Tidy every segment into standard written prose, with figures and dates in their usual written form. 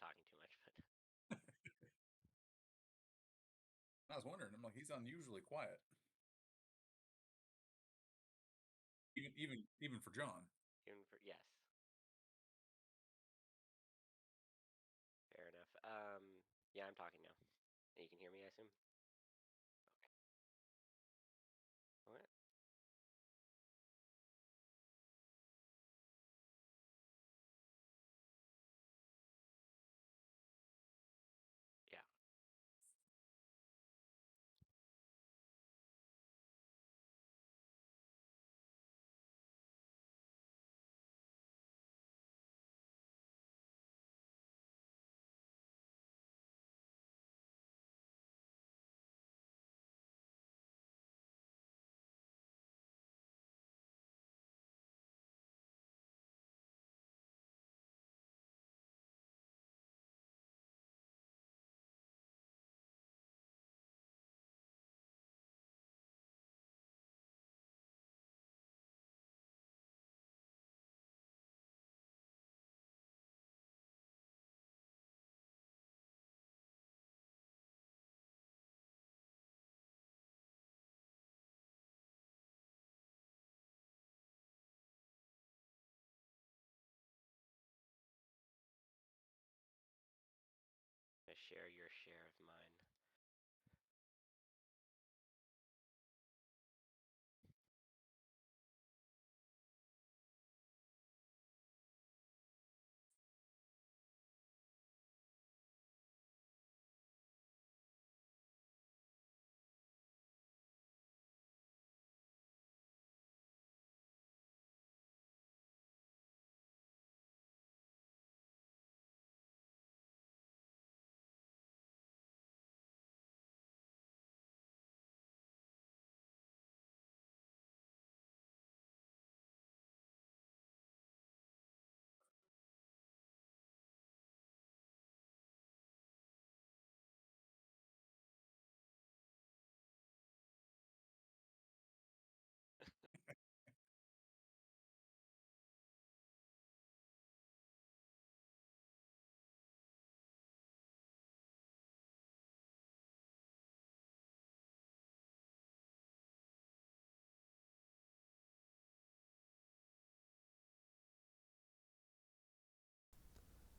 talking too much, but I was wondering. I'm like, he's unusually quiet, even for John. even for yes, fair enough. Yeah, I'm talking now. You can hear me, I assume. Okay. Okay. Yeah. Share your share of mine.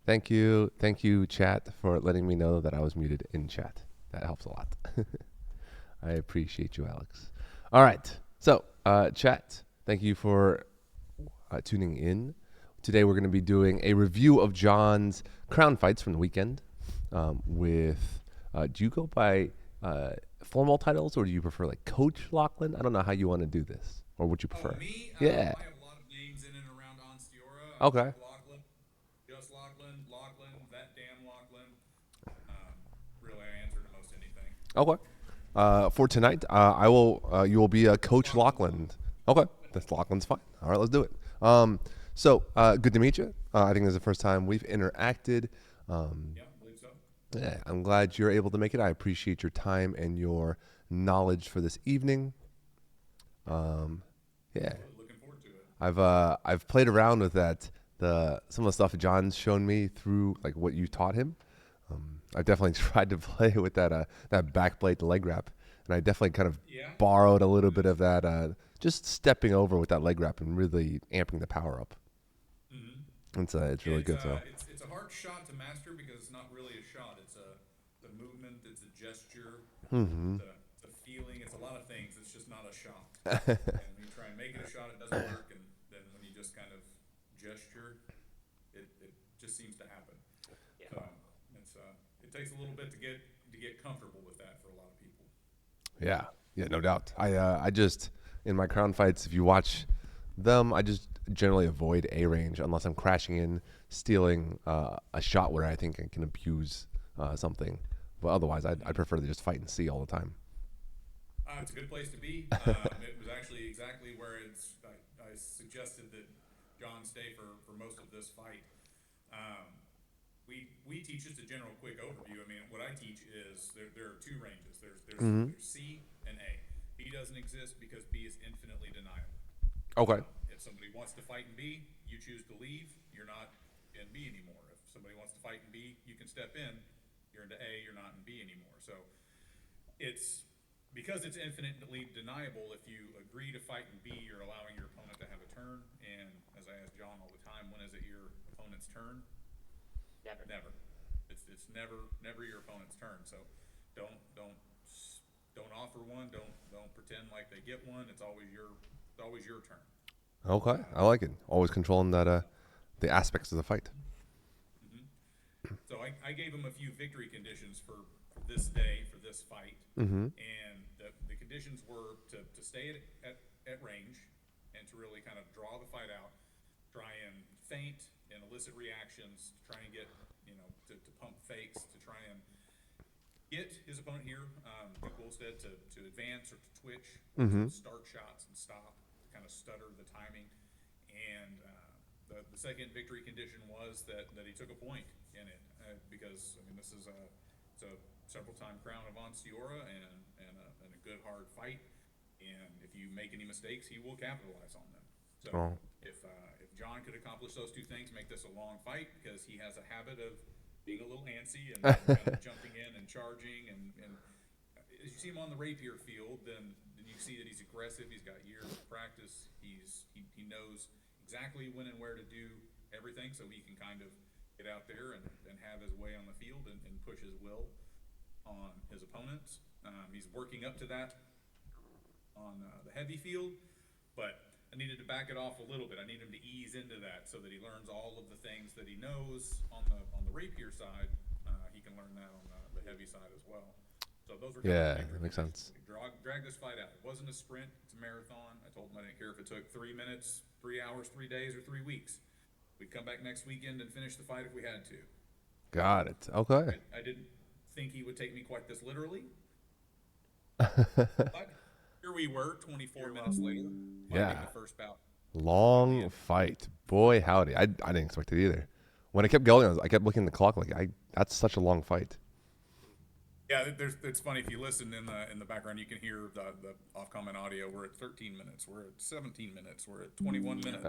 Thank you, chat, for letting me know that I was muted in chat. That helps a lot. I appreciate you, Alex. All right, so chat, thank you for tuning in. Today we're going to be doing a review of John's crown fights from the weekend. With do you go by formal titles or do you prefer like Coach Lochlan? I don't know how you want to do this, or would you Oh, prefer? me? Yeah. I have a lot of names in and around Onsteora. Okay. Like Lochlan, just Lochlan, Lochlan, that damn Lochlan. Really, I answer to most anything. Okay. For tonight, I will. You will be Just Coach Lochlan's fine. Lochlan. Okay, that's Lachlan's fine. All right, let's do it. Good to meet you. I think this is the first time we've interacted. Um, Yeah, I believe so. yeah, I'm glad you're able to make it. I appreciate your time and your knowledge for this evening. Um, yeah, Absolutely. Looking forward to it. I've played around with that. Some of the stuff John's shown me through like what you taught him. I've definitely tried to play with that backblade leg wrap, and I definitely kind of Yeah. borrowed a little bit It's, of that, just stepping over with that leg wrap and really amping the power up. mm-hmm. It's Yeah, really good. So it's a hard shot to master because it's not really a shot. It's a movement. It's a gesture. mm-hmm. It's a feeling. It's a lot of things. It's just not a shot. And when you try and make it a shot, it doesn't work. And then when you just kind of gesture, it just seems to happen. Yeah. So it takes a little bit to get comfortable with that for a lot of people. yeah, yeah, no doubt. I just in my crown fights, if you watch them, I just generally avoid A range unless I'm crashing in, stealing a shot where I think I can abuse something. But otherwise, I'd Mm-hmm. prefer to just fight and see all the time. It's a good place to be. It was actually exactly where I suggested that John stay for most of this fight. Um, we teach just a general quick overview. I mean, what I teach is there are two ranges. Mm-hmm. There's C and A. B doesn't exist because B is infinitely deniable. Okay. If somebody wants to fight in B, you choose to leave. You're not in B anymore. If somebody wants to fight in B, you can step in. You're into A, you're not in B anymore. So it's because it's infinitely deniable. If you agree to fight in B, you're allowing your opponent to have a turn. And as I ask John all the time, when is it your opponent's turn? Never. Never. It's never your opponent's turn. So don't offer one. Don't pretend like they get one. It's always your turn. Okay, I like it. Always controlling that the aspects of the fight. Mm-hmm. So I gave him a few victory conditions for this day, for this fight. Mm-hmm. And the conditions were to stay at range and to really kind of draw the fight out, try and feint and elicit reactions, to try and get, to pump fakes, to try and get his opponent here, Duke Wolstead, to advance or to twitch, Mm-hmm. to start shots and stop, to kind of stutter the timing. And the second victory condition was that he took a point in it, because this is it's a several-time crown of Onstiora and a good hard fight. And if you make any mistakes, he will capitalize on them. So if John could accomplish those two things, make this a long fight, because he has a habit of being a little antsy and kind of jumping in and charging, and as you see him on the rapier field, then you see that he's aggressive. He's got years of practice. He knows exactly when and where to do everything, so he can kind of get out there and have his way on the field and push his will on his opponents. He's working up to that on the heavy field, but I needed to back it off a little bit. I need him to ease into that so that he learns all of the things that he knows on the rapier side. He can learn that on the heavy side as well. So those were that makes sense. Drag this fight out. It wasn't a sprint; it's a marathon. I told him I didn't care if it took 3 minutes, 3 hours, 3 days, or 3 weeks. We'd come back next weekend and finish the fight if we had to. Got it. Okay. I didn't think he would take me quite this literally. But here we were, 24 minutes later. Yeah. The first bout. Long fight. Boy, howdy. I didn't expect it either. When I kept going, I kept looking at the clock like, that's such a long fight. Yeah, it's funny, if you listen in the background, you can hear the off comment audio. We're at 13 minutes. We're at 17 minutes. We're at 21 minutes.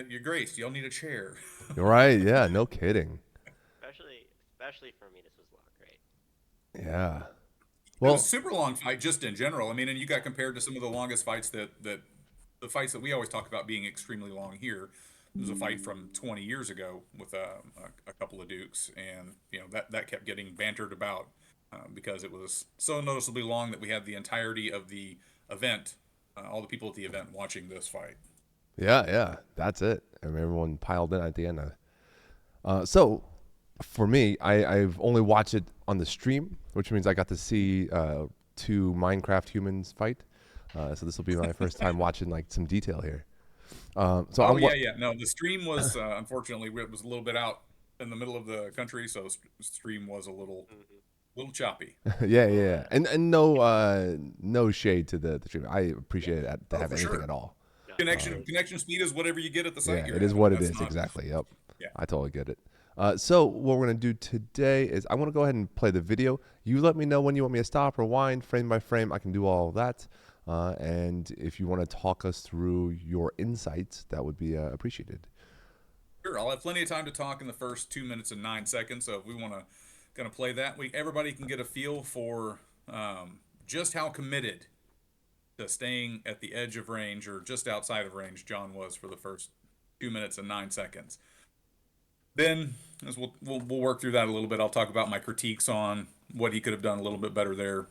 Your Grace, you'll need a chair. Right? Yeah. No kidding. Especially for me, this was long, right? Yeah. Well, it was a super long fight just in general. And you got compared to some of the longest fights that the fights that we always talk about being extremely long here. It was a fight from 20 years ago with a couple of Dukes, and that kept getting bantered about because it was so noticeably long that we had the entirety of the event, all the people at the event watching this fight. Yeah, that's it. And everyone piled in at the end. So, for me, I've only watched it on the stream, which means I got to see 2 Minecraft humans fight. So this will be my first time watching like some detail here. No, the stream was unfortunately, it was a little bit out in the middle of the country, so the stream was a little choppy. yeah, and no shade to the stream. I appreciate it to have anything at all. Connection speed is whatever you get at the site. Yeah, it is what it is. Exactly. Yep. Yeah. I totally get it. So what we're gonna do today is I want to go ahead and play the video. You let me know when you want me to stop or wind, frame by frame. I can do all of that. And if you want to talk us through your insights, that would be appreciated. Sure, I'll have plenty of time to talk in the first 2 minutes and 9 seconds. So if we want to kind of play that, everybody can get a feel for just how committed to staying at the edge of range or just outside of range John was for the first 2 minutes and 9 seconds. Then, as we'll work through that a little bit, I'll talk about my critiques on what he could have done a little bit better there.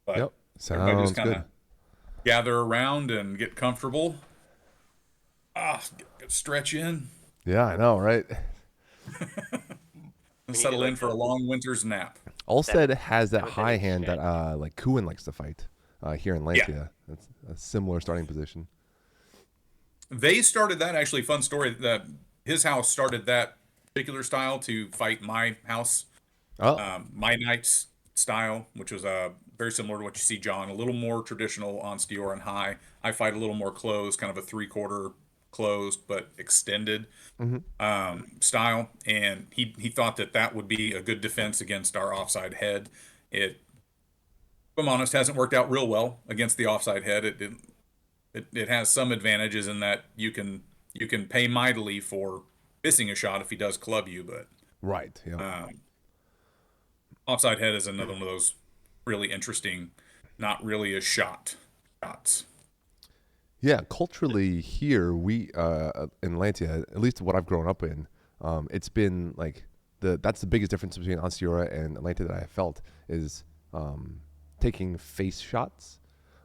But yep, sounds good. Gather around and get comfortable. Stretch in. Yeah, I know, right? Settle in for a long winter's nap. Olstead has that high hand that like Kuhn likes to fight here in Lancia. Yeah. That's a similar starting position. They started that, actually, fun story, that his house started that particular style to fight my house. My Knight's style, which was very similar to what you see John, a little more traditional on Steor and high. I fight a little more closed, kind of a 3/4 closed but extended style, and he thought that would be a good defense against our offside head. It, if I'm honest, hasn't worked out real well against the offside head. It has some advantages in that you can pay mightily for missing a shot if he does club you. But Right. Yeah. um, offside head is another one of those really interesting, not really a shot shots. Yeah, culturally here we in Lantia, at least what I've grown up in, it's been like that's the biggest difference between Ansiora and Atlanta that I have felt is taking face shots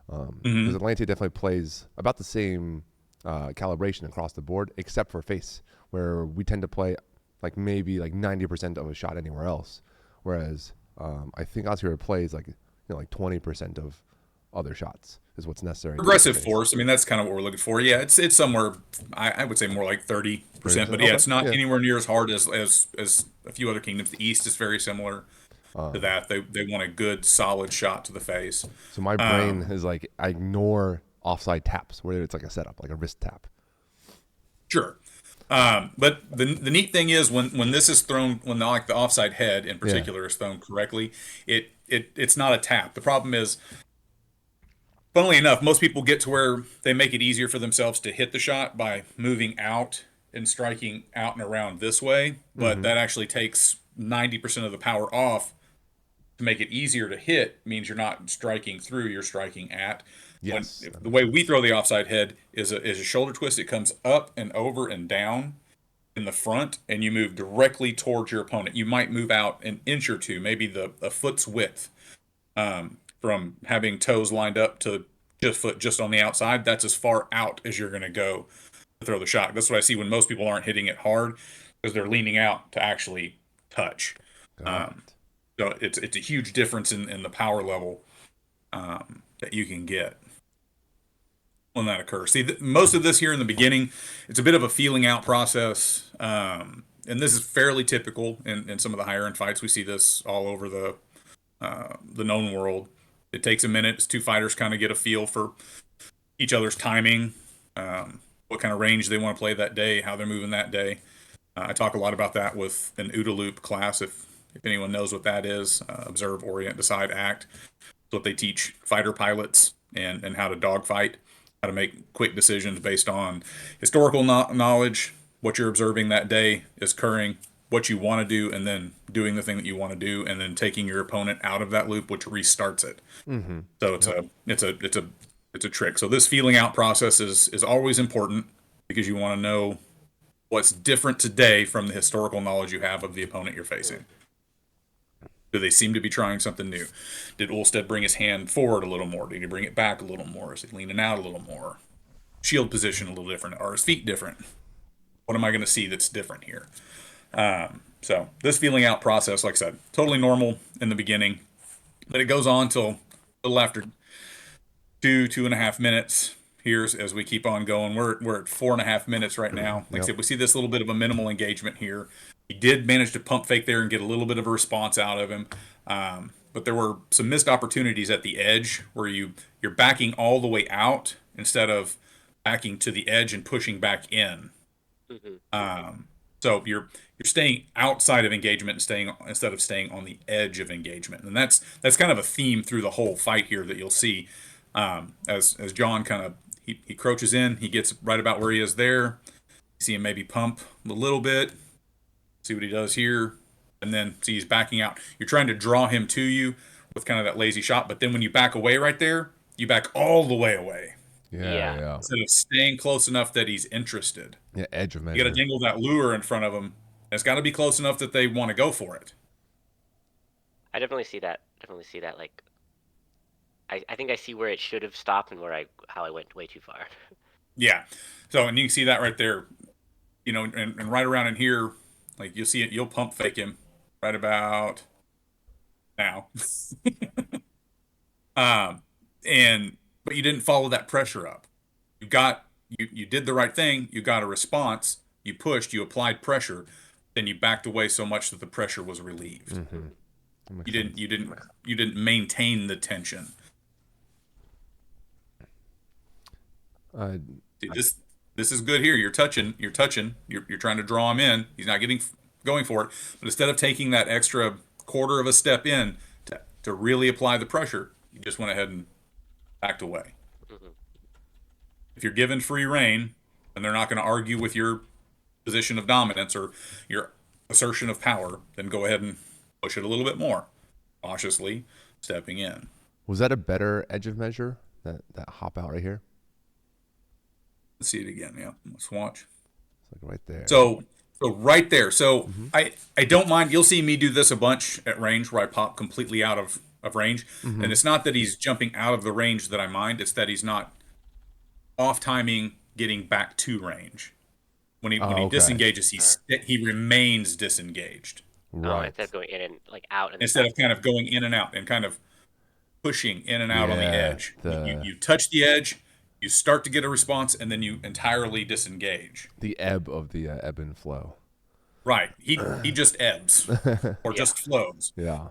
because Hmm. Atlanta definitely plays about the same calibration across the board except for face, where we tend to play like maybe like 90% of a shot anywhere else, whereas I think Ansiora plays like like 20% of other shots is what's necessary to get the Progressive face. force. I mean, that's kind of what we're looking for. Yeah, it's somewhere. I would say more like 30%, 30%. but yeah, Okay. it's not Yeah. anywhere near as hard as a few other kingdoms. The East is very similar to that. They want a good solid shot to the face. So my brain Um, is like I ignore offside taps where it's like a setup, like a wrist tap. sure. But the neat thing is when this is thrown, when like the offside head in Yeah. particular is thrown correctly, it's not a tap. The problem is, funnily enough, most people get to where they make it easier for themselves to hit the shot by moving out and striking out and around this way, but Mm-hmm. that actually takes 90% of the power off. To make it easier to hit means you're not striking through, you're striking at. When Yes, if that the makes way we sense. throw the offside head is a shoulder twist, it comes up and over and down in the front, and you move directly towards your opponent. You might move out an inch or two, maybe a foot's width, from having toes lined up to just foot just on the outside. That's as far out as you're going to go to throw the shot. That's what I see when most people aren't hitting it hard because they're leaning out to actually touch. Got Um, it. so it's a huge difference in the power level that you can get when that occurs. See, most of this here in the beginning, it's a bit of a feeling out process, and this is fairly typical in some of the higher end fights. We see this all over the known world. It takes a minute as two fighters kind of get a feel for each other's timing, what kind of range they want to play that day, how they're moving that day. I talk a lot about that with an OODA loop class. If anyone knows what that is, observe, orient, decide, act. It's what they teach fighter pilots and how to dogfight, how to make quick decisions based on historical knowledge, what you're observing that day is occurring, what you want to do, and then doing the thing that you want to do, and then taking your opponent out of that loop, which restarts it. Mm-hmm. So Yep. it's a trick. So this feeling out process is always important because you want to know what's different today from the historical knowledge you have of the opponent you're facing. Do they seem to be trying something new? Did Ulstead bring his hand forward a little more? Did he bring it back a little more? Is he leaning out a little more? Shield position a little different? Are his feet different? What am I going to see that's different here? So this feeling out process, like I said, totally normal in the beginning, but it goes on till a little after 2.5 minutes. Here's as we keep on going. We're at 4.5 minutes right now. Like I Yep. said, we see this little bit of a minimal engagement here. He did manage to pump fake there and get a little bit of a response out of him. But there were some missed opportunities at the edge where you're backing all the way out instead of backing to the edge and pushing back in. Hmm. So you're staying outside of engagement and staying instead of staying on the edge of engagement, and that's kind of a theme through the whole fight here that you'll see as John kind of he crouches in, he gets right about where he is there. You see him maybe pump a little bit, see what he does here, and then see he's backing out. You're trying to draw him to you with kind of that lazy shot, but then when you back away right there, you back all the way away Yeah. Yeah. Yeah. instead of staying close enough that he's interested. Yeah. Edge of You got to measure. dangle that lure in front of them. It's got to be close enough that they want to go for it. I definitely see that. Definitely see that. Like, I think I see where it should have stopped and how I went way too far. Yeah. So, and you can see that right there, and right around in here, like you'll see it, you'll pump fake him right about now. um, and, but you didn't follow that pressure up. You did the right thing. You got a response. You pushed, you applied pressure. Then you backed away so much that the pressure was relieved. Mm-hmm. That You makes didn't, sense. you didn't, you didn't maintain the tension. Uh, See, this is good here. You're trying to draw him in. He's not getting going for it. But instead of taking that extra quarter of a step in to really apply the pressure, you just went ahead and backed away. Hmm. If you're given free reign, then they're not going to argue with your position of dominance or your assertion of power, then go ahead and push it a little bit more, cautiously stepping in. Was that a better edge of measure? That hop out right here? Let's see it again. Yeah, let's watch. It's like right there. So right there. So I don't mind. You'll see me do this a bunch at range where I pop completely out of range. And it's not that he's jumping out of the range that I mind. It's that he's not off timing getting back to range. When he Okay. disengages, he remains disengaged. Oh, instead of going in and like out and Instead of kind of going in and out and kind of pushing in and out on the Yeah, edge. You touch the edge, you start to get a response, and then you entirely disengage. the ebb of the ebb and flow. Right. He just ebbs or just flows. Yeah.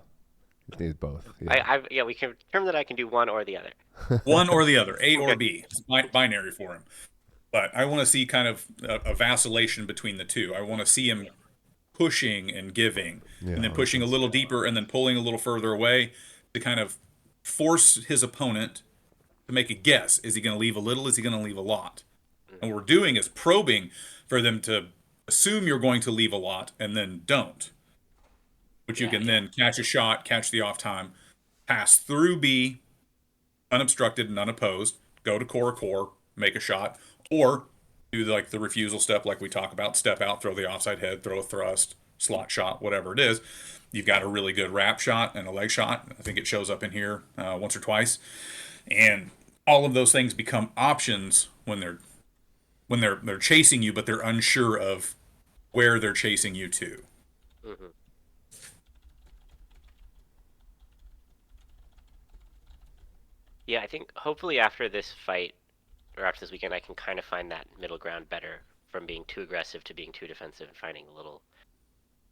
It needs both. Yeah. yeah, we can determine that I can do one or the other. One or the other, A or B. It's binary for him. But I want to see kind of a vacillation between the two. I want to see him pushing and giving, and then pushing a little deeper and then pulling a little further away to kind of force his opponent to make a guess. Is he going to leave a little? Is he going to leave a lot? And what we're doing is probing for them to assume you're going to leave a lot and then don't. Which you can then catch a shot, catch the off time, pass through B, unobstructed and unopposed, go to core, make a shot, or do like the refusal step like we talk about, step out, throw the offside head, throw a thrust, slot shot, whatever it is. You've got a really good wrap shot and a leg shot. I think it shows up in here once or twice. And all of those things become options when they're chasing you, but they're unsure of where they're chasing you to. Mm-hmm. Yeah, I think hopefully after this fight, or after this weekend, I can kind of find that middle ground better from being too aggressive to being too defensive and finding a little,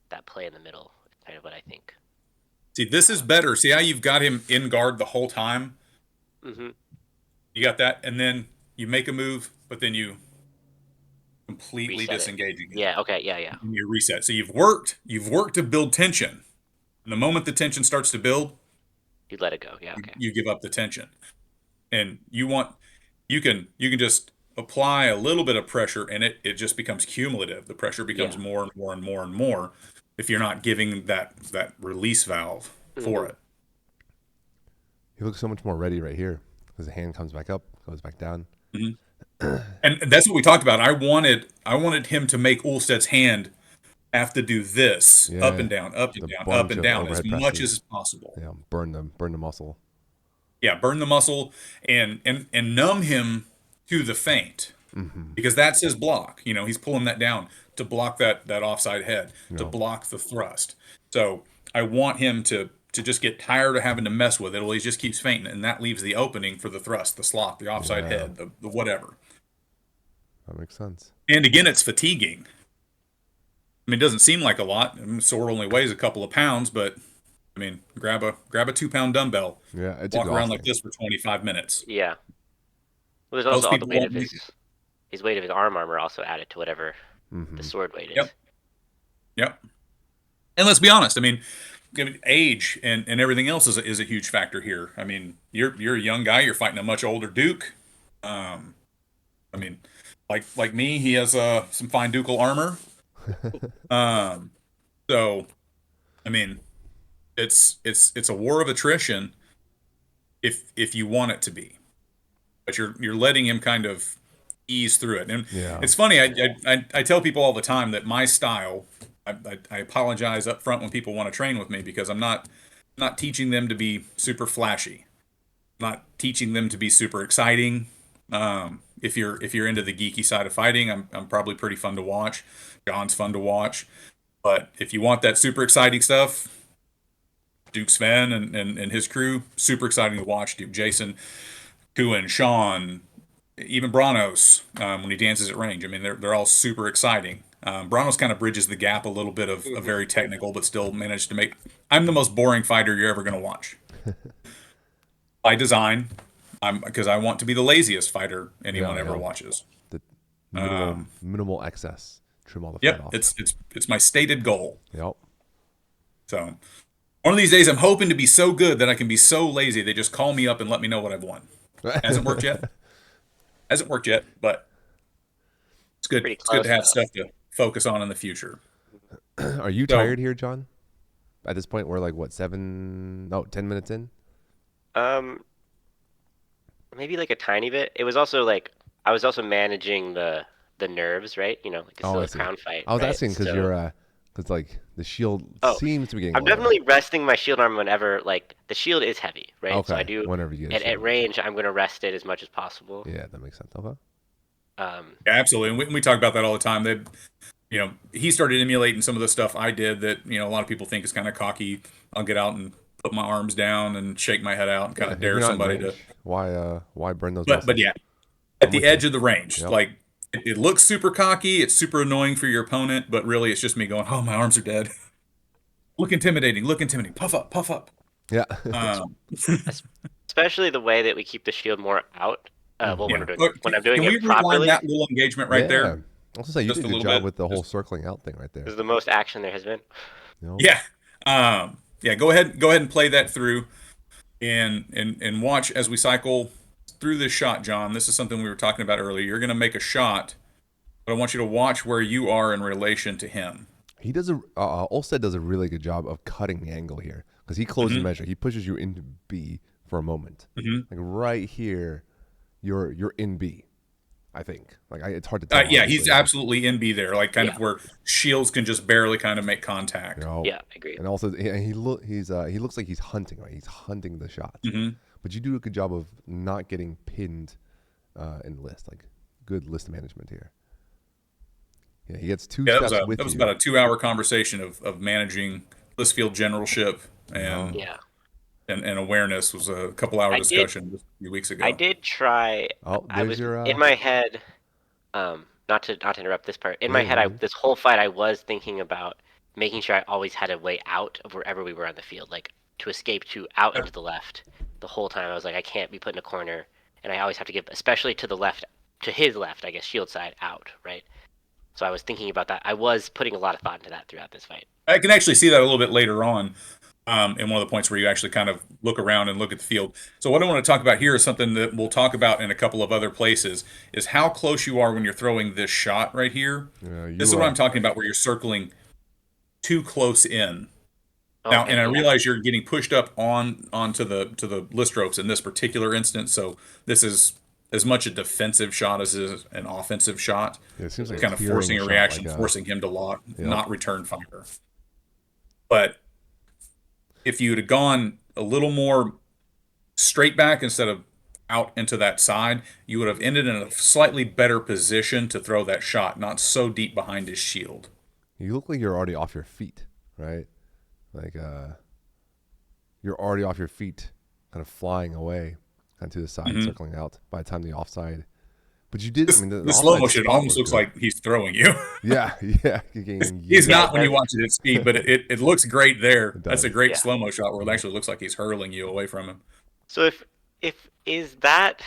that play in the middle is kind of what I think. See, this is better. See how you've got him in guard the whole time? Mm-hmm. You got that, and then you make a move, but then you completely Reset it. disengage again. Yeah, okay, yeah. And you reset. So you've worked to build tension. And the moment the tension starts to build, You let it go, yeah, okay. you give up the tension. And you can just apply a little bit of pressure and it just becomes cumulative. The pressure becomes more and more and more and more if you're not giving that release valve for it. He looks so much more ready right here. His hand comes back up, goes back down. And that's what we talked about. I wanted him to make Ulsted's hand have to do this up and down, up and down, up and down as much as possible. Yeah, burn the muscle. Yeah, burn the muscle and numb him to the feint. Because that's his block. You know, he's pulling that down to block that offside head, to block the thrust. So I want him to just get tired of having to mess with it. Well, he just keeps feinting, and that leaves the opening for the thrust, the slot, the offside head, the whatever. That makes sense. And again, it's fatiguing. I mean, it doesn't seem like a lot. I mean, sword only weighs a couple of pounds, but I mean, grab a 2-pound dumbbell. Yeah, it's walk around exhausting. like this for 25 minutes. Yeah. Well, there's also all the people weight won't of his weight of his armor also added to whatever the sword weight is. Yep. And let's be honest. I mean, age and everything else is a huge factor here. I mean, you're a young guy. You're fighting a much older duke. I mean, like me, he has some fine ducal armor. So, I mean, it's a war of attrition if you want it to be, but you're letting him kind of ease through it. And it's funny. I tell people all the time that my style. I apologize up front when people want to train with me because I'm not teaching them to be super flashy. I'm not teaching them to be super exciting. If you're into the geeky side of fighting, I'm probably pretty fun to watch. John's fun to watch. But if you want that super exciting stuff, Duke Sven and his crew, super exciting to watch. Duke Jason, Kuin, Sean, even Branos, when he dances at range. I mean, they're all super exciting. Branos kind of bridges the gap a little bit of a very technical, but still managed to make. I'm the most boring fighter you're ever going to watch. By design, because I want to be the laziest fighter anyone ever watches. The minimal excess. Trim all the fat Yep, off. it's my stated goal. Yep. So one of these days, I'm hoping to be so good that I can be so lazy they just call me up and let me know what I've won. Hasn't worked yet. Hasn't worked yet, but it's good. It's good to have stuff to focus on in the future. Are you So tired here, John? At this point, we're like what 10 minutes in. Um, maybe like a tiny bit. It was also like I was also managing the nerves, right? You know, like it's Oh, still I a see. crown fight, I was right? asking because So, because like the shield oh, seems to be getting I'm lower. definitely resting my shield arm whenever like the shield is heavy, right? So I Okay, do whenever you get a at shield. range, I'm gonna rest it as much as possible. Yeah, that makes sense. Okay. Um, yeah, absolutely, and we talk about that all the time. That he started emulating some of the stuff I did that a lot of people think is kind of cocky. I'll get out and put my arms down and shake my head out and kind Yeah, of if dare you're not in somebody range, to. why burn those But muscles? yeah, at I'm the with you. edge of the range, Yep. like it looks super cocky. It's super annoying for your opponent, but really it's just me going, "Oh, my arms are dead." Look intimidating. Look intimidating. Puff up. Puff up. Yeah. Um, es- especially the way that we keep the shield more out. Well, Hmm. when yeah. we're doing Look, when I'm doing can we it rewind properly, that little engagement right Yeah. there, Also say you just did a a good little job bit? with the whole Just circling out thing right this there. is the most action there has been. Nope. yeah. Yeah. Go ahead and play that through, and watch as we cycle through this shot, John. This is something we were talking about earlier. You're going to make a shot, but I want you to watch where you are in relation to him. He does Olstead does a really good job of cutting the angle here because he closes Hmm. measure. He pushes you into B for a moment. Hmm. Like right here, you're in B. I think. It's hard to tell, Yeah, he's obviously. absolutely in B there, like kind Yeah, of where shields can just barely kind of make contact. yeah, I agree. And also, he looks like he's hunting, right? He's hunting the shot. Hmm. But you do a good job of not getting pinned in list. Like good list management here. Yeah, he gets two Yeah, steps that with was you. about a 2 hour conversation of managing Listfield generalship Yeah. and, Yeah, and awareness. Was a couple hour I did. discussion just a few weeks I ago. did try. Oh, I there's was your in my head. Not to interrupt this part. In yeah, my you're head, I good. this whole fight, I was thinking about making sure I always had a way out of wherever we were on the field, like to escape to out and to the left. The whole time, I was like, I can't be put in a corner, and I always have to give, especially to the left, to his left, I guess, shield side out, right? So I was thinking about that. I was putting a lot of thought into that throughout this fight. I can actually see that a little bit later on, in one of the points where you actually kind of look around and look at the field. So what I want to talk about here is something that we'll talk about in a couple of other places, is how close you are when you're throwing this shot right here. Yeah, This is you what I'm talking about, where you're circling too close in. Now, and Okay, I yeah, realize you're getting pushed up onto the list ropes in this particular instance. So this is as much a defensive shot as it is an offensive shot. it seems like a Kind of tearing forcing a shot, reaction, forcing him to lock, yep. not return fire. But if you'd have gone a little more straight back instead of out into that side, you would have ended in a slightly better position to throw that shot, not so deep behind his shield. You look like you're already off your feet, right? Like you're already off your feet, kind of flying away, kind of to the side, Hmm. circling out by the time the offside. But you did. I This, mean, the this slow offside motion spot almost was looks good. like he's throwing you. Yeah, yeah. You're getting He's yeah, not it when you does. watch it at speed, but it looks great there. It That's a does. great Yeah. slow mo shot where it Yep. actually looks like he's hurling you away from him. So if is that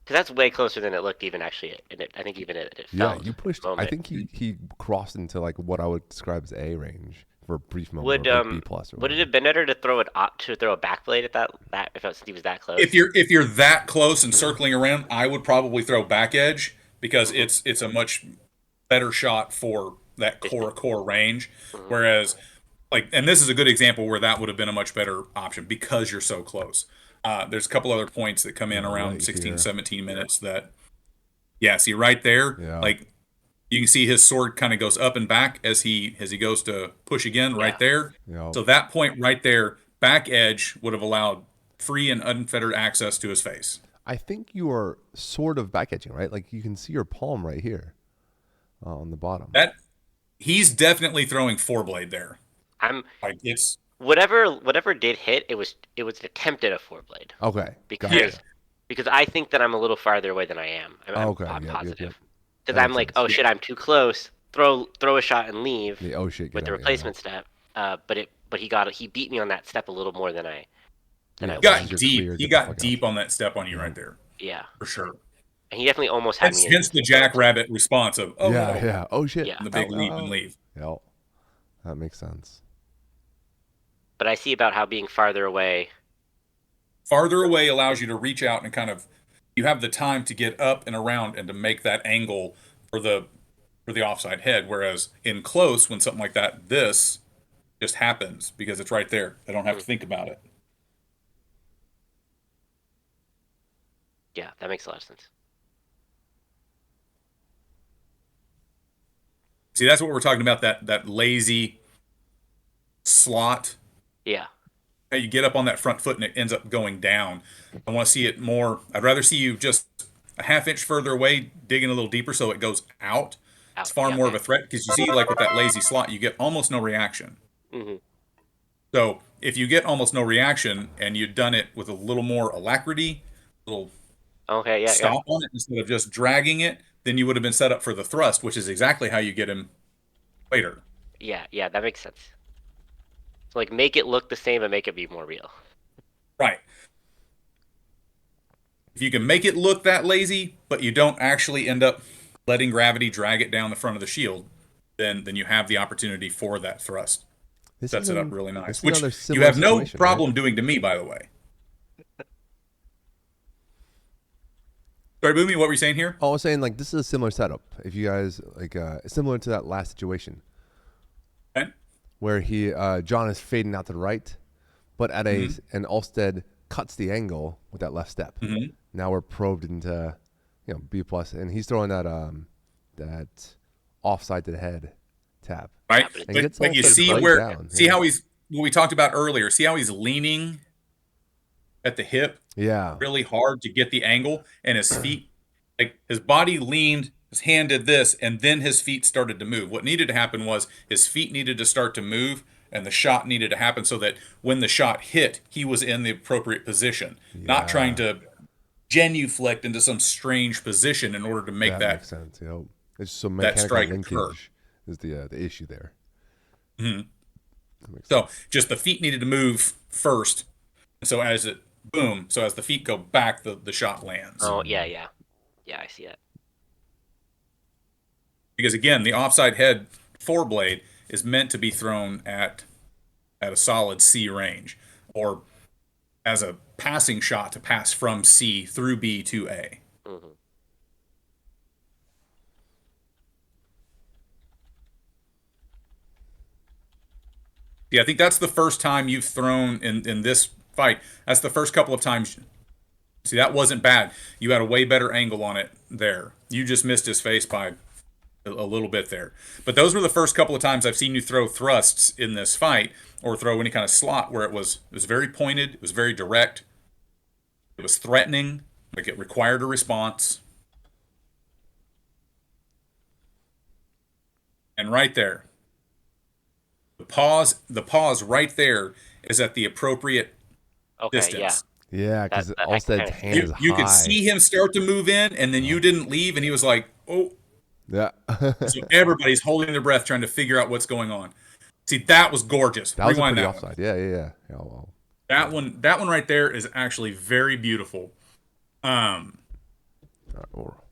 because that's way closer than it looked even actually, and I think even it Yeah, felt you at pushed. the I moment. think he crossed into like what I would describe as A range for a brief moment, Would or like B plus or would it whatever. have been better to throw it up to throw a back blade at that if he was that close? If you're that close and circling around, I would probably throw back edge because Hmm. it's a much better shot for that Distance. core range. Hmm. Whereas, like, and this is a good example where that would have been a much better option because you're so close. There's a couple other points that come in Yeah, around right 16, here. 17 minutes that, yeah, see right there, Yeah, like you can see his sword kind of goes up and back as he goes to push again Yeah. right there. yeah. So that point right there, back edge would have allowed free and unfettered access to his face. I think you are sort of back edging, right? Like you can see your palm right here on the bottom. That he's definitely throwing four blade there. I'm Like it's whatever did hit, it was attempted a four blade Okay, yeah. gotcha. because I think that I'm a little farther away than I am. Okay, I'm yep, yep, yep. positive because That I'm makes like, sense. oh shit, I'm too close. Throw a shot and leave The oh shit, with get the out, yeah. replacement step. But he beat me on that step a little more than I Yeah, He as soon as got you're deep. clear, He get the got fuck deep out. on that step on you Yeah, right there yeah, for sure. and he definitely almost had Hence, me hence in the split. jackrabbit response of "Oh yeah, no!" yeah. Oh shit. Yeah, and the Ow, big ow, leap and ow. leave. Yep, that makes sense. but I see about how being farther away. Farther away allows you to reach out and kind of you have the time to get up and around and to make that angle for for the offside head. Whereas in close, when something like that, this just happens because it's right there. They don't have to think about it. Yeah, that makes a lot of sense. See, that's what we're talking about, that lazy slot. Yeah. How you get up on that front foot and it ends up going down. I want to see it more. I'd rather see you just a half inch further away, digging a little deeper so it goes out. It's Out. far Yeah, more of okay. a threat because you see, like with that lazy slot, you get almost no reaction. Mm-hmm. So if you get almost no reaction and you'd done it with a little more alacrity, a little Okay, yeah, yeah. stop on it instead of just dragging it, then you would have been set up for the thrust, which is exactly how you get him later. Yeah, yeah, that makes sense. So like make it look the same and make it be more real. Right. If you can make it look that lazy, but you don't actually end up letting gravity drag it down the front of the shield, then you have the opportunity for that thrust. This Sets is it up an, really this nice, is which another you similar have no situation, problem right? doing to me, by the way. Sorry, Boomy, what were you saying here? Oh, I was saying like this is a similar setup. If you guys like, similar to that last situation Okay. where John is fading out to the right, but at and Alstead cuts the angle with that left step. Mm-hmm. Now we're probed into, B plus, and he's throwing that offside to the head tap, Right, Yeah, but and gets but you Alstead see right where, down. see how he's, what we talked about earlier. See how he's leaning at the hip Yeah, really hard to get the angle, and his feet, like his body leaned, his hand did this, and then his feet started to move. What needed to happen was his feet needed to start to move, and the shot needed to happen so that when the shot hit, he was in the appropriate position, not trying yeah, to genuflect into some strange position in order to make that makes that sense. It's just some that mechanical strike occur. linkage is the issue there. Mhm. That makes So sense. just the feet needed to move first. So as it boom, so as the feet go back, the shot lands. oh yeah, yeah. Yeah, I see that. Because again, the offside head foreblade is meant to be thrown at a solid C range, or as a passing shot to pass from C through B to A. Mm-hmm. Yeah, I think that's the first time you've thrown in this fight. That's the first couple of times. See, that wasn't bad. You had a way better angle on it there. You just missed his face by a little bit there. But those were the first couple of times I've seen you throw thrusts in this fight or throw any kind of slot where it was very pointed, it was very direct, it was threatening, like it required a response. And right there, the pause right there is at the appropriate Okay, yeah. distance. Yeah, That, because that I can Alstead's kind of see hand that. is You could high. see him start to move in, and then you didn't leave, and he was like, "Oh." Yeah, So everybody's holding their breath, trying to figure out what's going on. See, that was gorgeous. that was a Rewind pretty that one. offside. Yeah. Well, That one right there is actually very beautiful.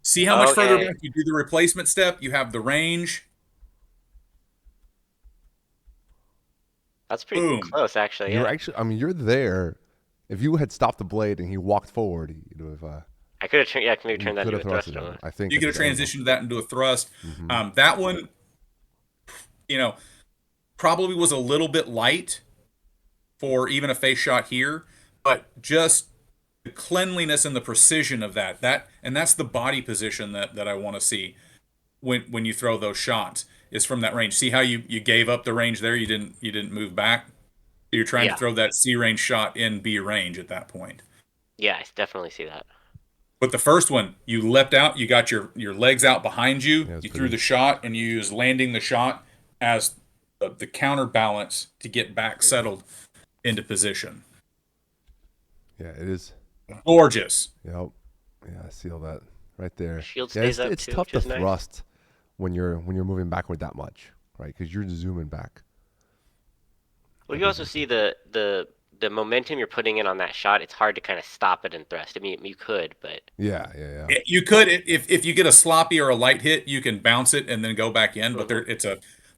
See how much further Okay, back you do the replacement step? You have the range. that's pretty Boom. close actually. you're Yeah, actually, I mean, you're there. If you had stopped the blade and he walked forward, you'd have, I could have yeah, maybe you turned that could into have a thrust thrusted on him. it. I think You at could have the angle. transitioned that into a thrust. Hmm. That one, you know, probably was a little bit light for even a face shot here, but just the cleanliness and the precision of that's the body position that I want to see when you throw those shots is from that range. See how you gave up the range there? You didn't move back. You're trying to Yeah, throw that C range shot in B range at that point. yeah, I definitely see that. But the first one, you leapt out, you got your legs out behind you, Yeah, it's you threw pretty. the shot, and you used landing the shot as the counterbalance to get back settled into position. Yeah, it is. Gorgeous. Yep. Yeah, I see all that right there. Shield Yeah, stays up it's too, tough which to is nice. thrust when you're moving backward that much, right? Because you're zooming back. Well, That you does also make see sense. the momentum you're putting in on that shot. It's hard to kind of stop it and thrust. I mean, you could, but Yeah. You could, if you get a sloppy or a light hit, you can bounce it and then go back in. But hmm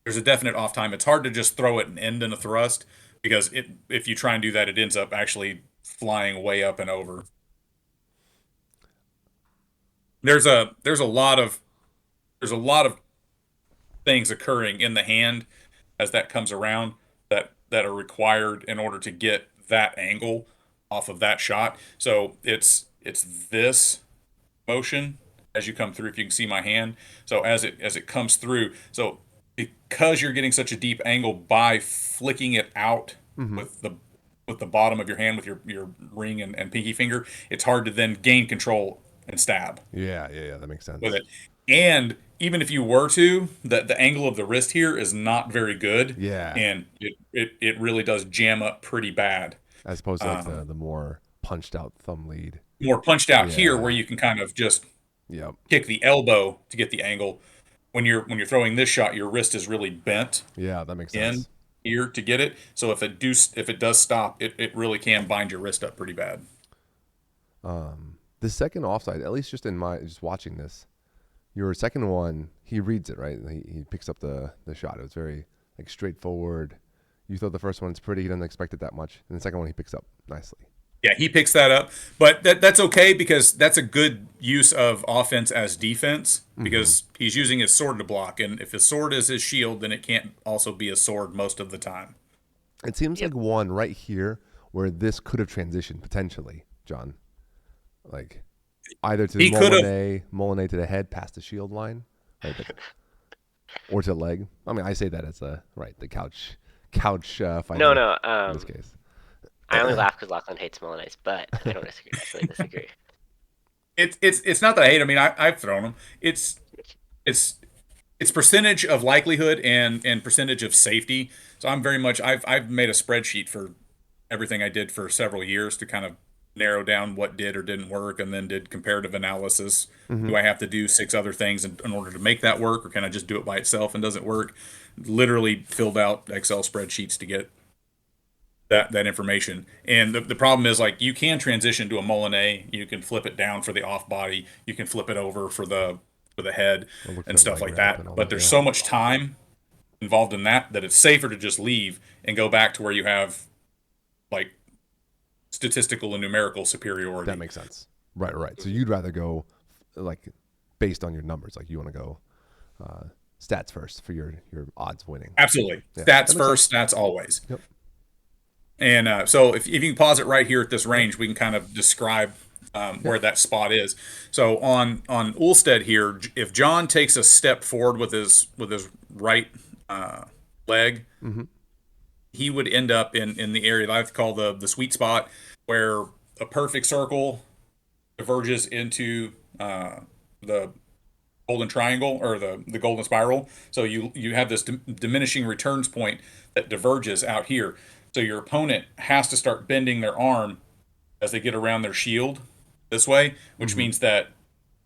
there's a definite off time. It's hard to just throw it and end in a thrust because if you try and do that, it ends up actually flying way up and over. There's a lot of things occurring in the hand as that comes around that are required in order to get that angle off of that shot. So it's this motion as you come through. If you can see my hand, so as it comes through, so because you're getting such a deep angle by flicking it out Mm-hmm. with the bottom of your hand with your ring and pinky finger, it's hard to then gain control and stab Yeah. That makes with sense. it. And even if you were to, the angle of the wrist here is not very good, Yeah, and it really does jam up pretty bad. as opposed to like Um, the more punched out thumb lead. More punched out here, where Yeah. you can kind of just Yep. kick the elbow to get the angle. When you're throwing this shot, your wrist is really bent Yeah, that makes in sense. here to get it. So if it does stop, it really can bind your wrist up pretty bad. The second offside, at least just in my just watching this, your second one, he reads it right. He picks up the shot. It was very like straightforward. You thought the first one's pretty. He doesn't expect it that much, and the second one he picks up nicely. Yeah, he picks that up, but that's okay because that's a good use of offense as defense Mm-hmm. because he's using his sword to block, and if his sword is his shield, then it can't also be a sword most of the time. It seems Yep. like one right here where this could have transitioned potentially, John. Like either to He could have. Molinet to the head past the shield line, right, or to leg. I mean, I say that as a right the couch No, fighter no. in this case. I only laugh because Lochlan hates Molyneux, but I don't disagree. Actually, disagree. It's not that I hate him. I mean, I've thrown him. It's it's percentage of likelihood and percentage of safety. So I'm very much I've made a spreadsheet for everything I did for several years to kind of narrow down what did or didn't work, and then did comparative analysis. Mm-hmm. Do I have to do six other things in order to make that work, or can I just do it by itself and does it work? Literally filled out Excel spreadsheets to get that information. And the problem is, like, you can transition to a Molinet, you can flip it down for the off body, you can flip it over for the head I'll look for and a stuff leg like ramp and all that. But that. there's Yeah, so much time involved in that it's safer to just leave and go back to where you have like statistical and numerical superiority. that makes sense. Right. So you'd rather go like based on your numbers. Like you want to go stats first for your odds of winning. Absolutely. Yeah, that Stats makes first, sense. stats always. Yep. And so if you can pause it right here at this range, we can kind of describe Yeah. where that spot is. So on Ulstead here, if John takes a step forward with his right leg, Mm-hmm. he would end up in the area that I call the sweet spot, where a perfect circle diverges into the golden triangle or the golden spiral. So you have this diminishing returns point that diverges out here. So your opponent has to start bending their arm as they get around their shield this way, which Mm-hmm. means that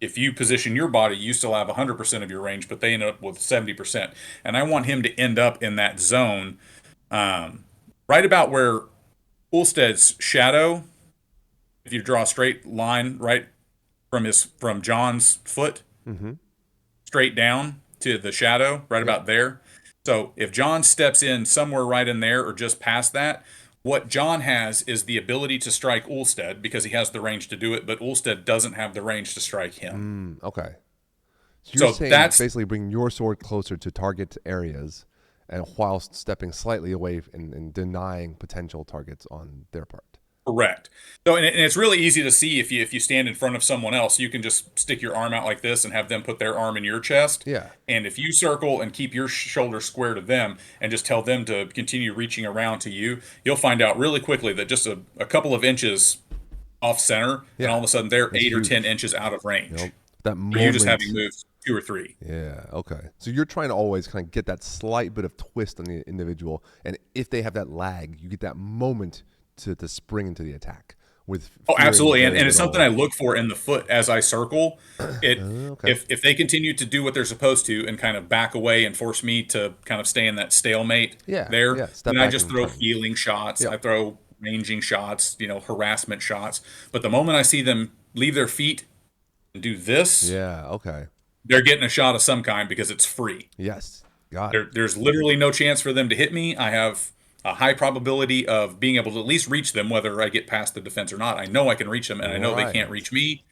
if you position your body, you still have 100% of your range, but they end up with 70%. And I want him to end up in that zone, right about where Ulstead's shadow, if you draw a straight line right from John's foot Mm-hmm. straight down to the shadow, right Yep. about there. So if John steps in somewhere right in there or just past that, what John has is the ability to strike Ulstead because he has the range to do it, but Ulstead doesn't have the range to strike him. Okay. So you're So saying that's basically bring your sword closer to target areas, and whilst stepping slightly away and denying potential targets on their part. correct. So and it's really easy to see if you stand in front of someone else, you can just stick your arm out like this and have them put their arm in your chest. Yeah. And if you circle and keep your shoulder square to them and just tell them to continue reaching around to you, you'll find out really quickly that just a couple of inches off center, and Yeah. all of a sudden they're It's 8 or 10 huge. inches out of range. Yep. That For you just moment. having moved 2 or 3. Yeah. Okay. So you're trying to always kind of get that slight bit of twist on the individual, and if they have that lag, you get that moment to spring into the attack with. Oh, absolutely, very and it's something little- I look for in the foot as I circle. It Okay. if they continue to do what they're supposed to and kind of back away and force me to kind of stay in that stalemate Yeah, there, yeah, step then I back just and throw turn. healing shots. Yep. I throw ranging shots, harassment shots. But the moment I see them leave their feet and do this, Yeah. Okay. they're getting a shot of some kind because it's free. Yes. Got it. There's literally no chance for them to hit me. I have a high probability of being able to at least reach them, whether I get past the defense or not. I know I can reach them, and I know they can't Right. reach me.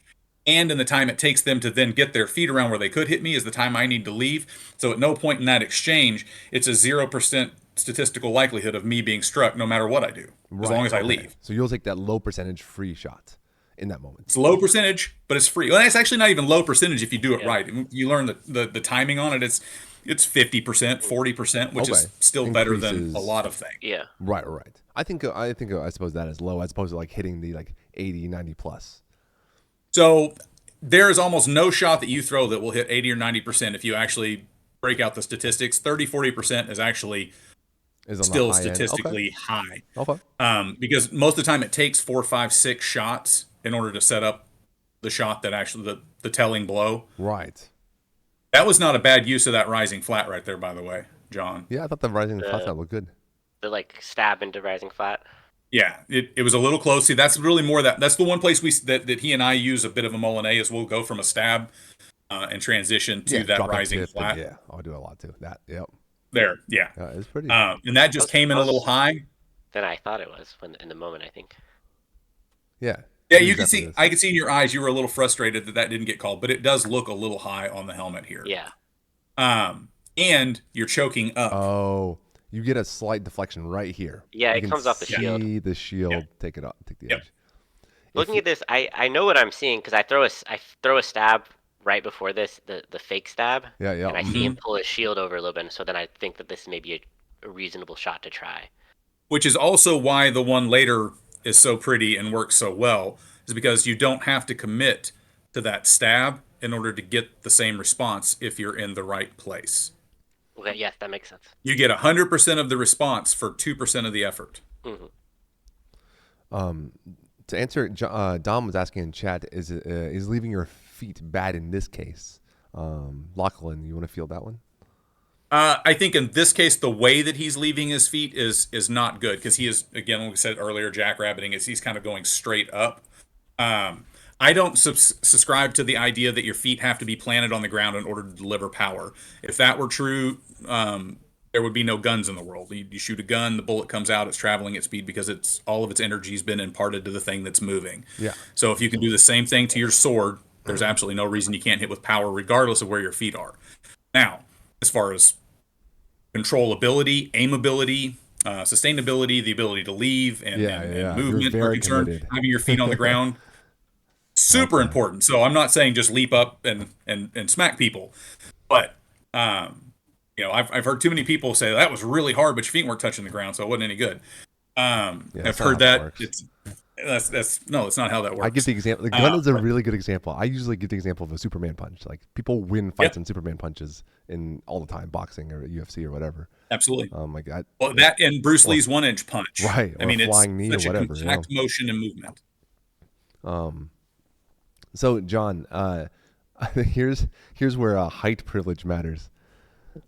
and in the time it takes them to then get their feet around where they could hit me is the time I need to leave. So at no point in that exchange, it's a 0% statistical likelihood of me being struck no matter what I do, as long as I leave. So you'll take that low percentage free shot in that moment. It's low percentage, but it's free. Well, it's actually not even low percentage if you do it right. You learn the timing on it. It's 50%, 40%, which is still better than a lot of things. Yeah. Right. I suppose that is low as opposed to like hitting the like 80, 90 plus. So there is almost no shot that you throw that will hit 80 or 90% if you actually break out the statistics. 30, 40% is actually still statistically high. Okay. Because most of the time it takes 4, 5, 6 shots in order to set up the shot that actually the telling blow. Right. That was not a bad use of that rising flat right there, by the way, John. Yeah, I thought the rising flat looked good. The like stab into rising flat. Yeah, it was a little close. See, that's really more that's the one place that he and I use a bit of a Molinet is we'll go from a stab and transition to that rising flat. Yeah, I'll do a lot too. That, yep. There, yeah. It's pretty. And that just came in a little high. Than I thought it was in the moment, I think. Yeah. Yeah, you can see. I can see in your eyes you were a little frustrated that didn't get called, but it does look a little high on the helmet here. Yeah. And you're choking up. Oh, you get a slight deflection right here. Yeah, it comes off the shield. See the shield take the edge. Looking at this, I know what I'm seeing because I throw a stab right before this, the fake stab. Yeah. And I see him pull his shield over a little bit, and so then I think that this may be a reasonable shot to try. Which is also why the one later is so pretty and works so well, is because you don't have to commit to that stab in order to get the same response if you're in the right place. Okay, yes, that makes sense. You get 100% of the response for 2% of the effort. Mm-hmm. To answer, Dom was asking in chat, is leaving your feet bad in this case? Lochlan, you want to field that one? I think in this case, the way that he's leaving his feet is not good because he is, again, like we said earlier, jackrabbiting is he's kind of going straight up. I don't subscribe to the idea that your feet have to be planted on the ground in order to deliver power. If that were true, there would be no guns in the world. You shoot a gun, the bullet comes out, it's traveling at speed because all of its energy has been imparted to the thing that's moving. Yeah. So if you can do the same thing to your sword, there's absolutely no reason you can't hit with power regardless of where your feet are. Now, as far as controllability, aimability, sustainability, the ability to leave, and movement are concerned, having your feet on the ground, super important. So I'm not saying just leap up and smack people, but I've heard too many people say that was really hard, but your feet weren't touching the ground, so it wasn't any good. I've heard that. It's not how that works. I give the example. The gun is a really good example. I usually give the example of a Superman punch. Like people win fights on Superman punches in all the time, boxing or UFC or whatever. Absolutely. That and Bruce Lee's 1-inch punch. Right. I mean, flying knee or whatever. A compact motion and movement. So John, here's where height privilege matters.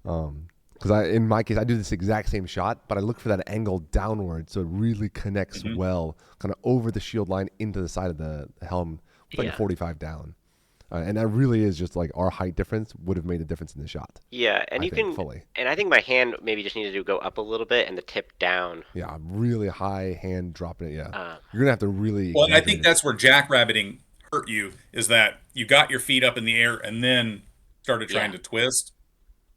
Because in my case, I do this exact same shot, but I look for that angle downward so it really connects well, kind of over the shield line into the side of the helm, like a 45 down. And that really is just like our height difference would have made a difference in the shot. Yeah, and and I think my hand maybe just needed to go up a little bit and the tip down. Yeah, really high hand dropping it. Yeah, you're gonna have to really. Well, and I think that's where jackrabbiting hurt you, is that you got your feet up in the air and then started trying to twist.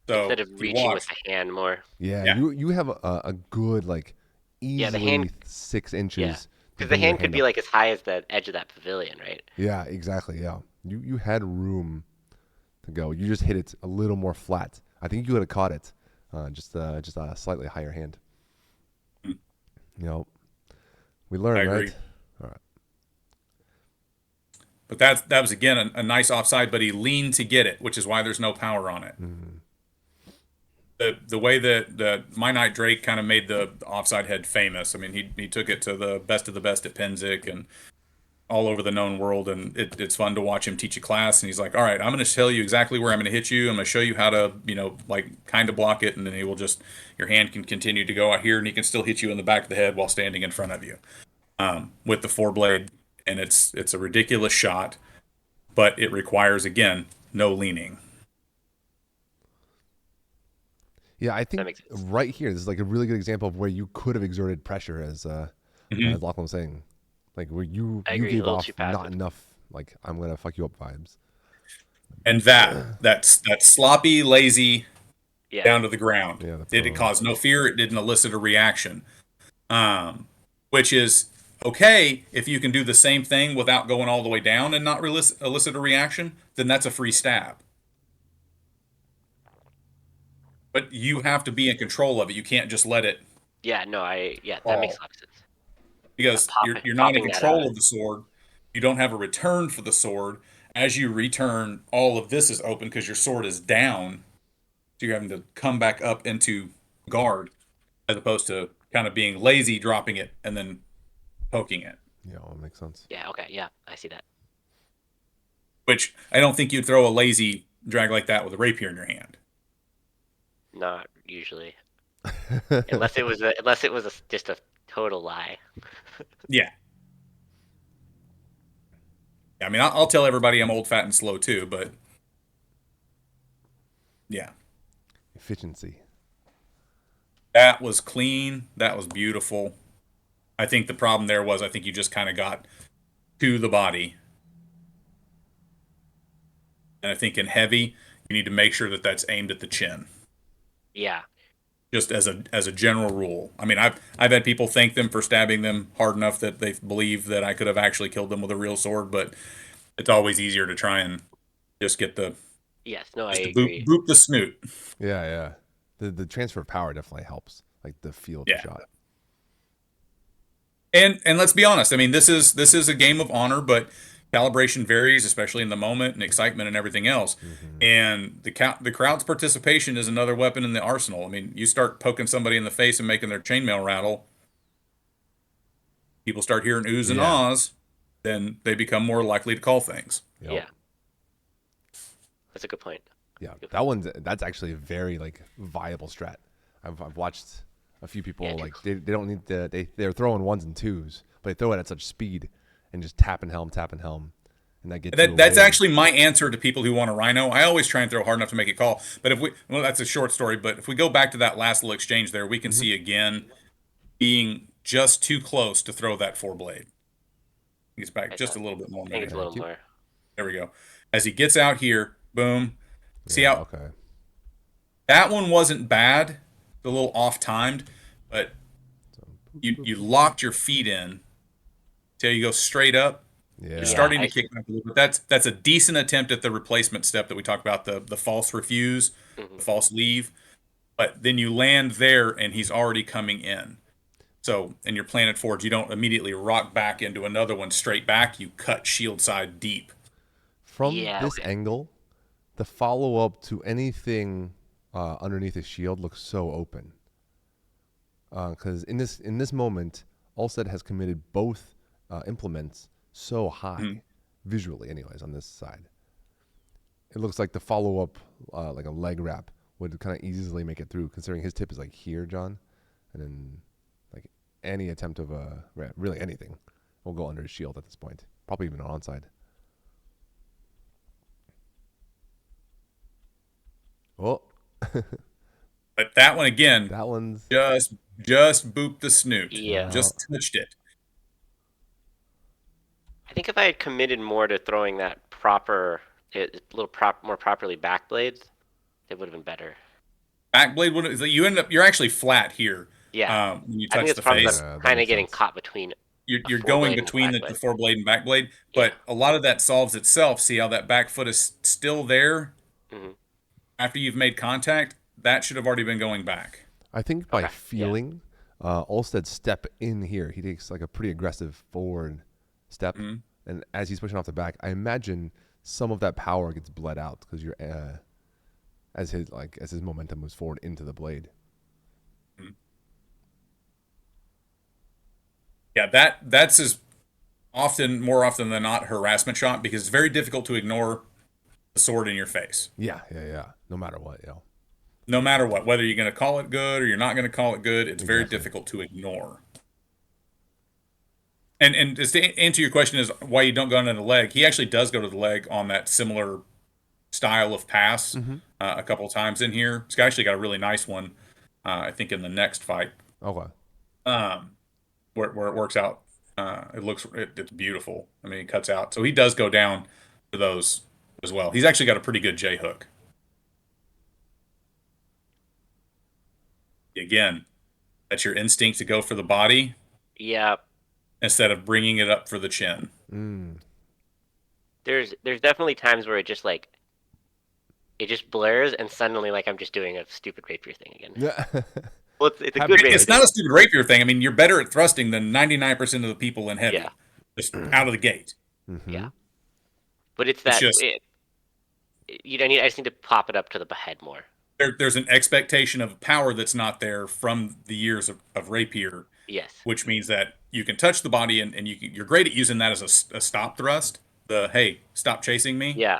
So instead of reaching with the hand more. Yeah. You have a good easily the hand, 6 inches. Yeah, because the hand could be as high as the edge of that pavilion, right? Yeah, exactly. Yeah, you had room to go. You just hit it a little more flat. I think you would have caught it, just a slightly higher hand. We learned, right? All right. But that was again a nice offside, but he leaned to get it, which is why there's no power on it. Mm-hmm. The way that My Knight Drake kind of made the offside head famous. I mean, he took it to the best of the best at Penzic and all over the known world, and it's fun to watch him teach a class. And he's like, all right, I'm going to tell you exactly where I'm going to hit you. I'm going to show you how to, kind of block it, and then he will your hand can continue to go out here, and he can still hit you in the back of the head while standing in front of you with the 4-blade. And it's a ridiculous shot, but it requires, again, no leaning. Yeah, I think right here, this is a really good example of where you could have exerted pressure, as Lochlan was saying, where you gave off not enough like I'm gonna fuck you up vibes. And that's sloppy, lazy, Yeah. down to the ground. Yeah, the It pose. caused no fear. It didn't elicit a reaction. Which is okay if you can do the same thing without going all the way down and not elicit a reaction. Then that's a free stab. But you have to be in control of it. You can't just let it Yeah. No. That makes fall a lot of sense. because you're not in Popping that out. control of the sword. You don't have a return for the sword. As you return, all of this is open because your sword is down. So you're having to come back up into guard as opposed to kind of being lazy, dropping it, and then poking it. Yeah, that makes sense. Yeah. Okay. Yeah. I see that. Which I don't think you'd throw a lazy drag like that with a rapier in your hand. Not usually, unless it was just a total lie. Yeah. I mean, I'll tell everybody I'm old, fat, and slow too, but yeah. Efficiency. That was clean. That was beautiful. I think the problem there was I think you just kind of got to the body. And I think in heavy, you need to make sure that that's aimed at the chin. Yeah. Just as a general rule. I mean, I've had people thank them for stabbing them hard enough that they believe that I could have actually killed them with a real sword, but it's always easier to try and just get the Yes. No. I just to agree. boop the snoot. Yeah, yeah. The transfer of power definitely helps. Like the feel of the Yeah. shot. And let's be honest. I mean, this is a game of honor, but calibration varies, especially in the moment and excitement and everything else. Mm-hmm. And the crowd's participation is another weapon in the arsenal. I mean, you start poking somebody in the face and making their chainmail rattle, people start hearing oohs and Yeah. ahs, then they become more likely to call things. Yep. Yeah. That's a good point. Yeah, Good that's actually a very like viable strat. I've watched a few people Yeah, like they don't need to they're throwing ones and twos, but they throw it at such speed and just tap and helm, and that gets you That's away. actually my answer to people who want a rhino. I always try and throw hard enough to make a call. But that's a short story. But if we go back to that last little exchange there, we can Mm-hmm. see again being just too close to throw that four blade. He's back I just thought. a little bit more I think maybe. it's a Thank little you. more. There we go. As he gets out here, boom. See Yeah. how Okay. that one wasn't bad, a little off timed, but So, you locked your feet in till you go straight up. You're yeah. Yeah. starting to kick back a little bit. That's a decent attempt at the replacement step that we talked about, the false refuse, Mhm. the false leave. But then you land there and he's already coming in. So, and you're planted forward. You don't immediately rock back into another one straight back. You cut shield side deep. From Yeah. this Okay. angle, the follow up to anything underneath his shield looks so open. Because in this moment, Ulstead has committed both implements so high, Mhm. visually, anyways, on this side. It looks like the follow up, like a leg wrap, would kind of easily make it through, considering his tip is like here, John, and then like any attempt of really anything will go under his shield at this point, probably even onside. Oh, But that one again, that one's just booped the snoot. Yeah. yeah, Just touched it. I think if I had committed more to throwing that more properly back blades, it would have been better. Backblade would you're actually flat here Yeah. when you I think touch it's the probably face. yeah, that kind of makes getting sense. caught between a You're four going blade and a between back the blade. foreblade and backblade, Yeah. but a lot of that solves itself. See how that back foot is still there Hmm. after you've made contact? That should have already been going back. I think by Okay. Yeah. feeling, Ulstead step in here, he takes like a pretty aggressive forward step, Mhm. and as he's pushing off the back, I imagine some of that power gets bled out because you're as his momentum moves forward into the blade. Yeah, that's as more often than not harassment shot because it's very difficult to ignore the sword in your face. Yeah, yeah, yeah. No matter what, No matter what, whether you're going to call it good or you're not going to call it good, it's very exactly. difficult to ignore. And just to answer your question is why you don't go into the leg. He actually does go to the leg on that similar style of pass Mm-hmm. a couple of times in here. He's actually got a really nice one, I think, in the next fight, Okay. um, where it works out It's beautiful. I mean, it cuts out. So he does go down for those as well. He's actually got a pretty good J hook. Again, that's your instinct to go for the body Yeah. instead of bringing it up for the chin. Mm. There's definitely times where it just blurs and suddenly like I'm just doing a stupid rapier thing again. Yeah. Well, it's a Have- good rapier It's thing. not a stupid rapier thing. I mean, you're better at thrusting than 99% of the people in heavy, Yeah. just out of the gate. Yeah. But it's It's that just I just need to pop it up to the head more. there's an expectation of power that's not there from the years of rapier, Yes. which means that you can touch the body and you're great at using that as a stop thrust. The hey, stop chasing me. Yeah.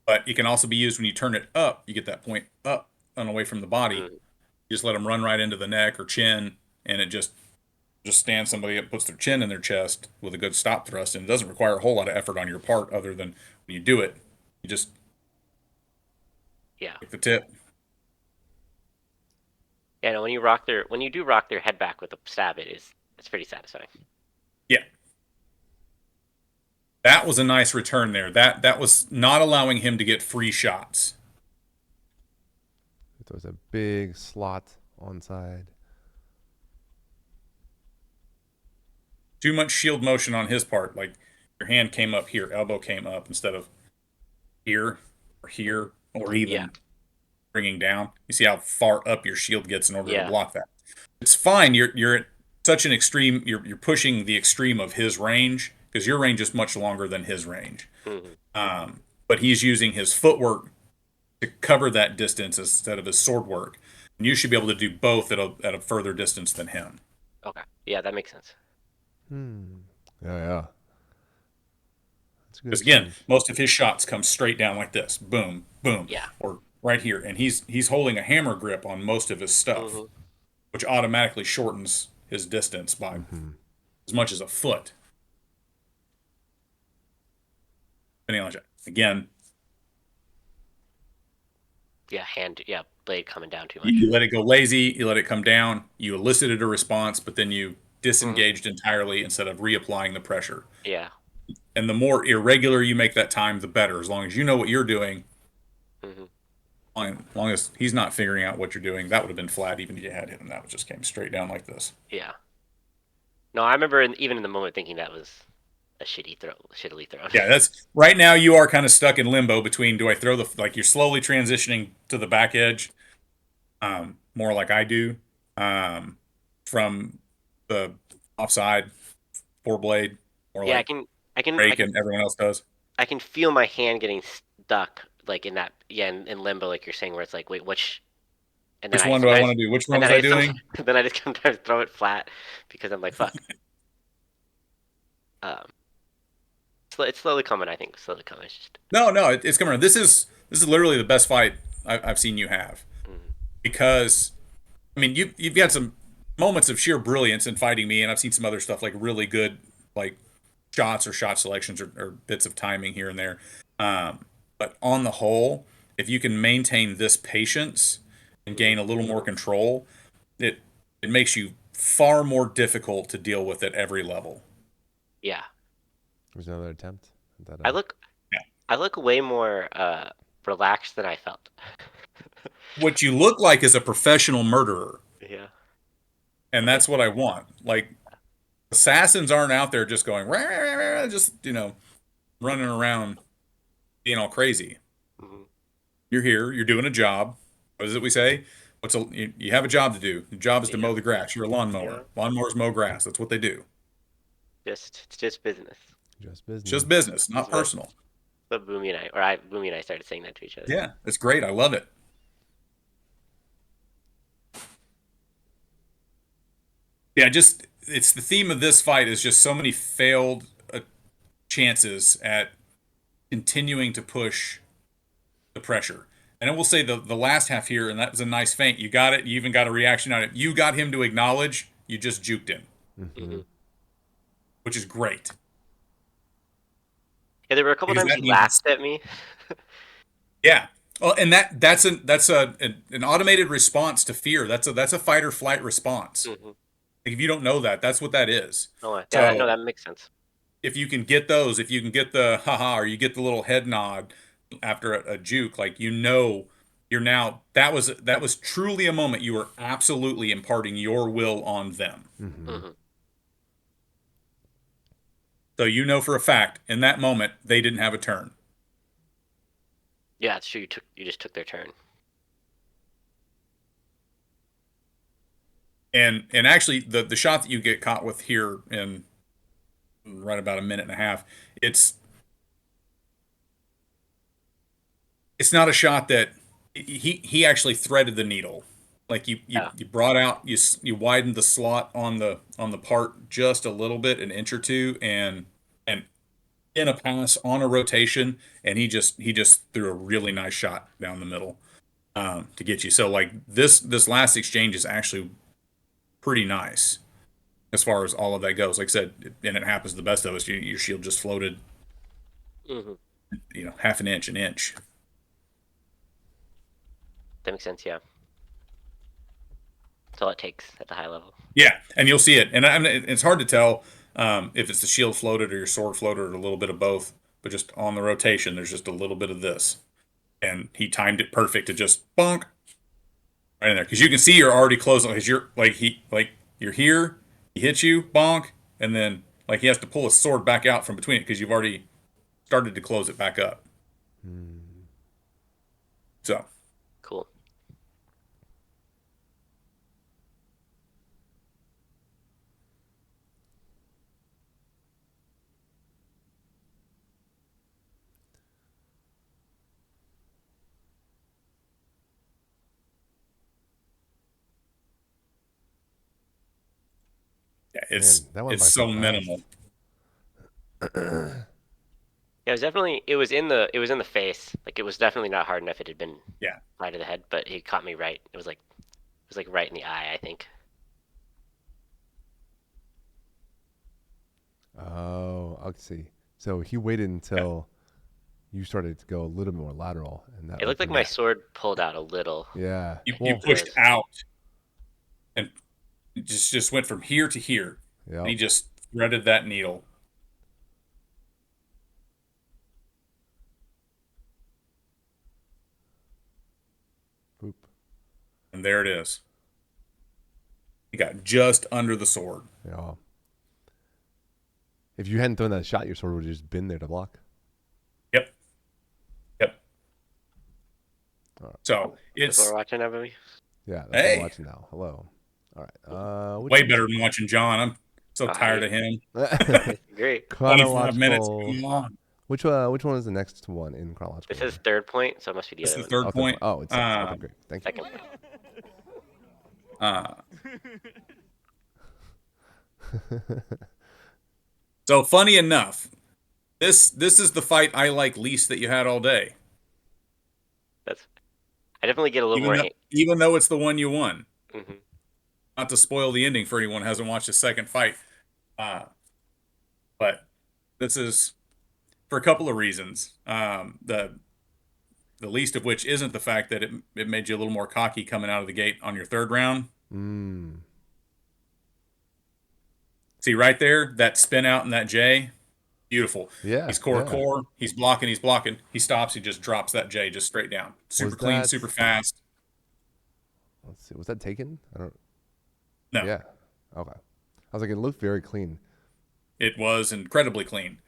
But it can also be used when you turn it up. You get that point up and away from the body. Mm. You just let them run right into the neck or chin, and it just stands somebody that puts their chin in their chest with a good stop thrust, and it doesn't require a whole lot of effort on your part other than when you do it, you just Yeah. pick the tip. Yeah, no, when you do rock their head back with a stab, it's pretty satisfying. Yeah. That was a nice return there. That was not allowing him to get free shots. There was a big slot on side. Too much shield motion on his part. Like your hand came up here, elbow came up instead of here or even Yeah. bringing down. You see how far up your shield gets in order Yeah. to block that. It's fine. You're at such an extreme. You're pushing the extreme of his range because your range is much longer than his range. Mm-hmm. But he's using his footwork to cover that distance instead of his sword work. And you should be able to do both at a further distance than him. Okay. Yeah, that makes sense. Yeah. That's good. Because again, most of his shots come straight down like this, boom, boom, Yeah. or right here, and he's holding a hammer grip on most of his stuff, Mm-hmm. which automatically shortens his distance by as much as a foot. Depending on again, Yeah, blade coming down too much. you let it go lazy, you let it come down, you elicited a response, but then you disengaged entirely instead of reapplying the pressure. Yeah. And the more irregular you make that time, the better. As long as you know what you're doing, Mm-hmm. as long as he's not figuring out what you're doing, that would have been flat even if you had him. That just came straight down like this. Yeah. No, I remember even in the moment thinking that was a shittily throw. Yeah, that's right now you are kind of stuck in limbo between do I throw like you're slowly transitioning to the back edge, more like I do, from the offside four blade, or Yeah, like Drake and everyone else does. I can feel my hand getting stuck like in that in limbo like you're saying where it's like wait which and then Which one do I want to do? Which one was I doing? Then I just sometimes throw it flat because I'm like fuck. Um, it's slowly coming. I think slowly coming. It's just No, it's coming around. This is literally the best fight I've seen you have, because I mean you've got some moments of sheer brilliance in fighting me, and I've seen some other stuff like really good like shots or shot selections or bits of timing here and there. But on the whole, if you can maintain this patience and gain a little more control, it makes you far more difficult to deal with at every level. yeah. There's another attempt. I look way more relaxed than I felt. What you look like is a professional murderer, Yeah. and that's what I want. Like assassins aren't out there just going, "Rah, rah, rah, rah," just running around being all crazy. Mm-hmm. You're here. You're doing a job. What is it we say? You have a job to do. Your job is to mow the grass. You're a lawnmower. Lawnmowers mow grass. That's what they do. It's just business. Just business. It's just business, not personal. But Boomy and I started saying that to each other. Yeah, it's great. I love it. Yeah, it's the theme of this fight is just so many failed chances at continuing to push the pressure. And I will say the last half here, and that was a nice feint. You got it. You even got a reaction on it. You got him to acknowledge. You just juked him, which is great. Yeah, there were a couple Because times that he means- laughed at me. Yeah. Well, and that's an automated response to fear. That's a fight or flight response. Mm-hmm. Like, if you don't know that, that's what that is. Oh, yeah, So that makes sense. if you can get those, if you can get the haha, or you get the little head nod after a juke, like, you're now, that was truly a moment you were absolutely imparting your will on them. Mm-hmm. Hmm. So you know for a fact in that moment they didn't have a turn. Yeah, it's true. You just took their turn. And actually the shot that you get caught with here in right about a minute and a half, it's it's not a shot that he actually threaded the needle. Like, Yeah. you brought out, you widened the slot on the part just a little bit, an inch or two, and in a pass on a rotation, and he just threw a really nice shot down the middle, to get you. So, like, this last exchange is actually pretty nice as far as all of that goes. Like I said, and it happens to the best of us. Your shield just floated, Hmm. half an inch, an inch. That makes sense. Yeah. That's all it takes at the high level. Yeah, and you'll see it. And it's hard to tell, if it's the shield floated or your sword floated or a little bit of both. But just on the rotation, there's just a little bit of this, and he timed it perfect to just bonk right in there, because you can see you're already closing. Because you're here, he hits you, bonk, and then, like, he has to pull his sword back out from between it because you've already started to close it back up. So Cool. yeah, Man, that went it's by so so fast. minimal. Yeah, it was in the face. Like, it was definitely not hard enough. It had been Yeah, right to the head, but he caught me right. It was like right in the eye, I think. Oh, I see. So he waited yeah. until you started to go a little bit more lateral, and that It looked like opened. my sword pulled out a little. Yeah. You Well. There pushed was out and it just went from here to here, and Yep. he just threaded that needle. Boop. And there it is. He got just under the sword. Yeah. If you hadn't thrown that shot, your sword would have just been there to block. Yep. Yep. All right. So people are it's watching that movie. Yeah, that's what we're hey, watching now. Hello. All right. Which way one's better than watching John. I'm so tired I of him. I disagree. 25 minutes. chronological? Come on. Which one is the next one in chronological This is order? third point, so it must be the This other is the one. Oh, third third point. point. Oh, it's six. Okay, great. Thank you. Second point. Uh, so funny enough, this is the fight I like least that you had all day. That's I definitely get a little more. Even though it's the one you won. Mm-hmm. Not to spoil the ending for anyone who hasn't watched the second fight, uh, but this is for a couple of reasons. The least of which isn't the fact that it made you a little more cocky coming out of the gate on your third round. Mm. See right there, that spin out and that J, beautiful. Yeah, He's core yeah. core. He's blocking. He's blocking. He stops. He just drops that J just straight down. Super Was clean. that? Super fast. Let's see. Was that taken? I don't. No, Yeah. Okay. I was like, it looked very clean. it was incredibly clean.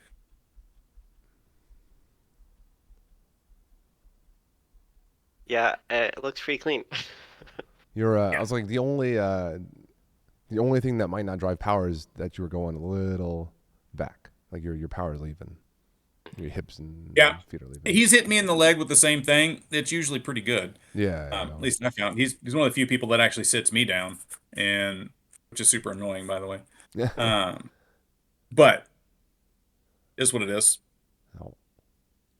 Yeah, it looks pretty clean. You're. I Yeah. was like, the only thing that might not drive power is that you were going a little back, like your power is leaving, your hips and Yeah. feet are leaving. He's hit me in the leg with the same thing. It's usually pretty good. Yeah. I At know. least I found. He's one of the few people that actually sits me down, and which is super annoying, by the way. Yeah. But is what it is. Oh,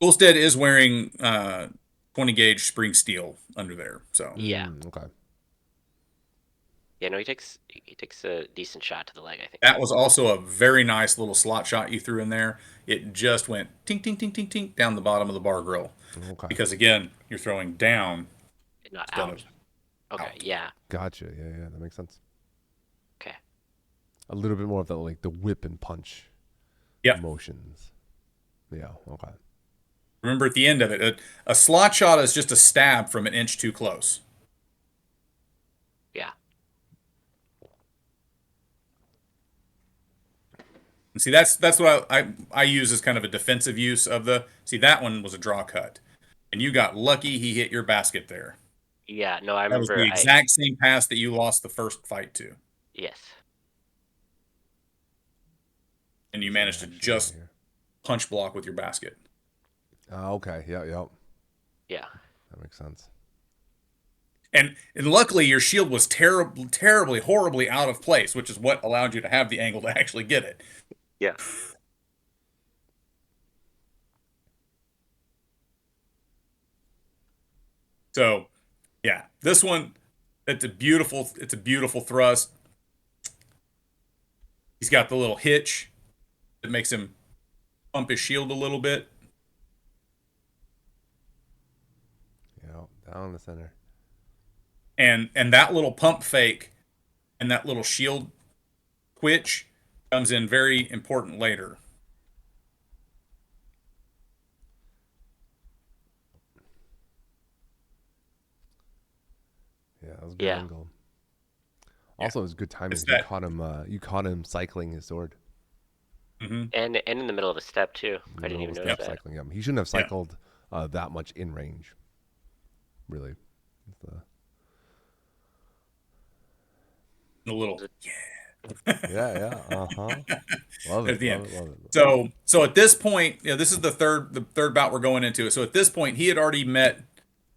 Ulstead is wearing 20 gauge spring steel under there, so Yeah. Okay. Yeah, no, he takes a decent shot to the leg, I think. that was also a very nice little slot shot you threw in there. It just went tink tink tink tink tink down the bottom of the bar grill, Okay. because again you're throwing down Not instead out. of Okay, out. yeah. Gotcha. Yeah. Yeah. That makes sense. Okay. A little bit more of the like the whip and punch Yeah. motions. Yeah. Okay. Remember at the end of it, a slot shot is just a stab from an inch too close. Yeah. And see, that's what I use as kind of a defensive use of the. See, that one was a draw cut, and you got lucky he hit your basket there. Yeah. No, I That was remember. the exact same pass that you lost the first fight to, Yes. and you Is there managed to action right just here? punch block with your basket. Okay. Yeah. Yep. Yeah. That makes sense. And luckily your shield was terribly, horribly out of place, which is what allowed you to have the angle to actually get it. Yeah. So, yeah, this one, it's a beautiful thrust. He's got the little hitch that makes him pump his shield a little bit. Yeah. Down the center. And that little pump fake and that little shield twitch comes in very important later. Yeah. That was a good Yeah. angle. Yeah. Also, it was good timing. It's You that. caught him. You caught him cycling his sword. Hmm. And in the middle of a step too. In the I didn't middle even of notice step that. cycling him. He shouldn't have Yeah. cycled that much in range. Really. The- A little yeah. Uh huh. Love at it. the end. Love it. Love it. So at this point, this is the third bout we're going into. So at this point, he had already met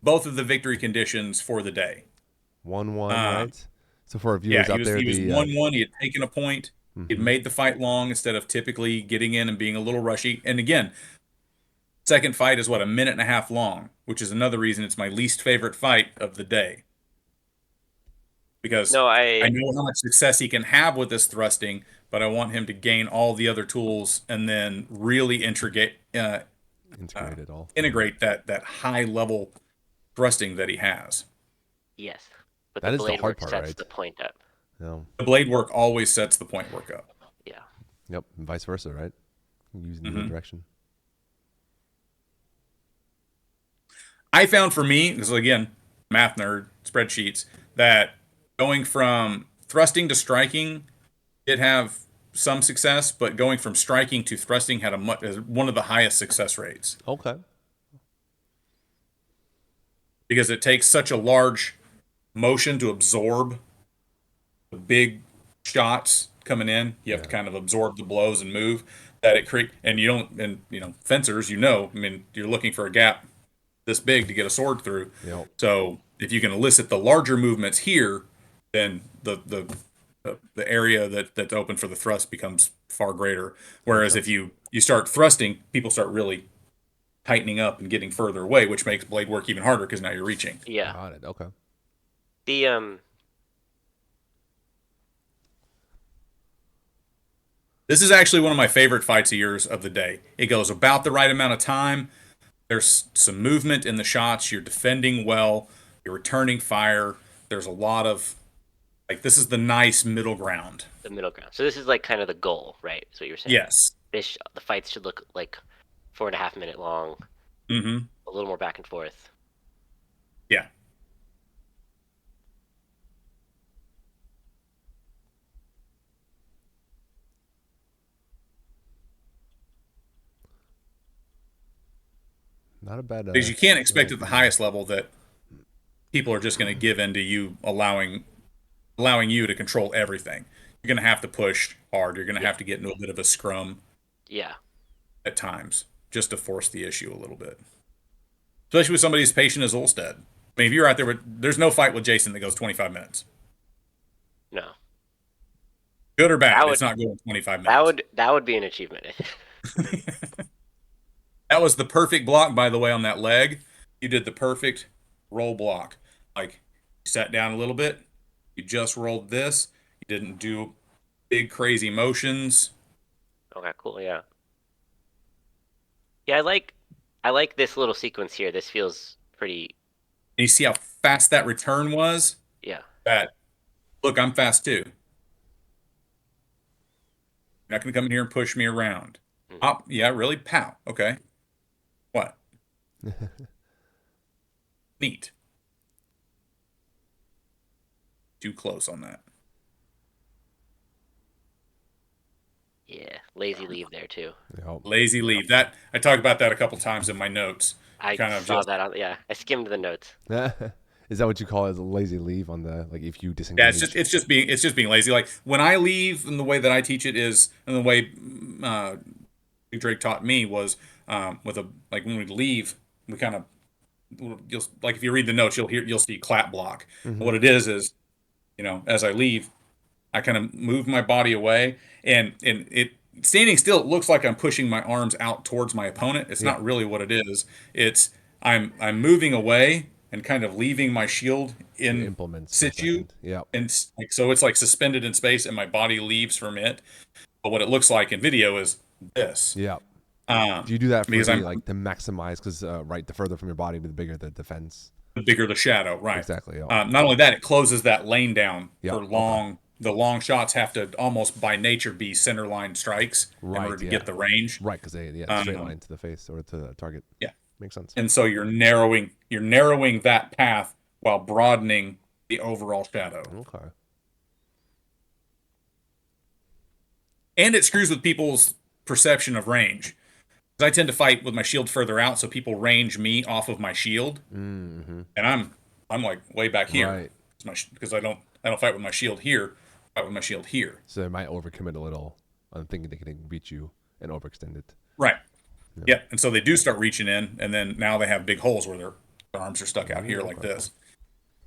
both of the victory conditions for the day. 1-1, Um, right? So for our yeah, viewers he out was there, he was the 1-1. He had taken a point. He'd mhm. made the fight long instead of typically getting in and being a little rushy. And again, second fight is what, a minute and a half long, which is another reason it's my least favorite fight of the day. Because No, I know how much success he can have with this thrusting, but I want him to gain all the other tools and then really Integrate it all. integrate that high level thrusting that he has. yes. But the That is the blade hard work part, sets right? the point up. Yeah. The blade work always sets the point work up. Yeah. Yep. And vice versa, right? Using the other Hmm. direction. I found for me, because again, math nerd, spreadsheets, that going from thrusting to striking did have some success, but going from striking to thrusting had one of the highest success rates Okay. because it takes such a large motion to absorb the big shots coming in. You have to Yeah. kind of absorb the blows and move that it create. And you don't, and fencers, I mean, you're looking for a gap this big to get a sword through. Yep. So if you can elicit the larger movements here, then the area that's open for the thrust becomes far greater. Whereas if you start thrusting, people start really tightening up and getting further away, which makes blade work even harder because now you're reaching. Yeah. Got it. Okay. The This is actually one of my favorite fights of yours of the day. It goes about the right amount of time. There's some movement in the shots. You're defending well. You're returning fire. There's a lot of this is the nice middle ground. the middle ground. So this is like kind of the goal, right? Is what you're saying. Yes. The fights should look like 4.5 minute long, Mm-hmm. a little more back and forth. Yeah. Not a bad. Because you can't expect at the idea. highest level that people are just going to give in to you allowing you to control everything. You're going to have to push hard. You're going to have to get into a bit of a scrum Yeah. at times just to force the issue a little bit. Especially with somebody as patient as Olstead. I mean, if you're out there, there's no fight with Jason that goes 25 minutes. No. Good or bad, That would- it's not going 25 minutes. That would be an achievement. That was the perfect block, by the way, on that leg. You did the perfect roll block. Like, you sat down a little bit, you just rolled this, you didn't do big, crazy motions. Okay, cool. Yeah. Yeah, I like this little sequence here. This feels pretty. And you see how fast that return was? Yeah. That, look, I'm fast too. You're not going to come in here and push me around. Mhm. Yeah, really? Pow. Okay. What? Neat. Too close on that. Yeah, lazy leave there too. Yep. Lazy leave. That I talk about that a couple times in my notes. I Kind of saw just that on. Yeah, I skimmed the notes. Is that what you call it, as a lazy leave on the, like, if you yeah, disengage? it's just being lazy. Like when I leave, and the way that I teach it is, and the way Big Drake taught me was with a like when we leave, we kind of you'll like if you read the notes, you'll see clap block. And Hmm. what it is as I leave, I kind of move my body away, and it standing still, it looks like I'm pushing my arms out towards my opponent. It's Yeah. not really what it is. It's I'm moving away and kind of leaving my shield Your in implements for a situ, second. Yep. and like so it's like suspended in space, and my body leaves from it. But what it looks like in video is this, Yep. Do you do that for because the, I'm like, to maximize? Because right, the further from your body, the bigger the defense. the bigger the shadow, right? Exactly. Yep. Not only that, it closes that lane down Yep. for Okay. long. The long shots have to almost by nature be center line strikes in order Right. to Yeah. get the range. Right. Because straight Um, line to the face or to the target. yeah, Makes sense. and so you're narrowing that path while broadening the overall shadow, Okay. and it screws with people's perception of range. 'Cause I tend to fight with my shield further out, so people range me off of my shield, Mm-hmm. and I'm like way back here. Right. Because I don't fight with my shield here. I fight with my shield here. So they might overcommit a little on thinking they can beat you and overextend it. Right. Yeah. Yeah. And so they do start reaching in, and then now they have big holes where their arms are stuck out here like Okay. this.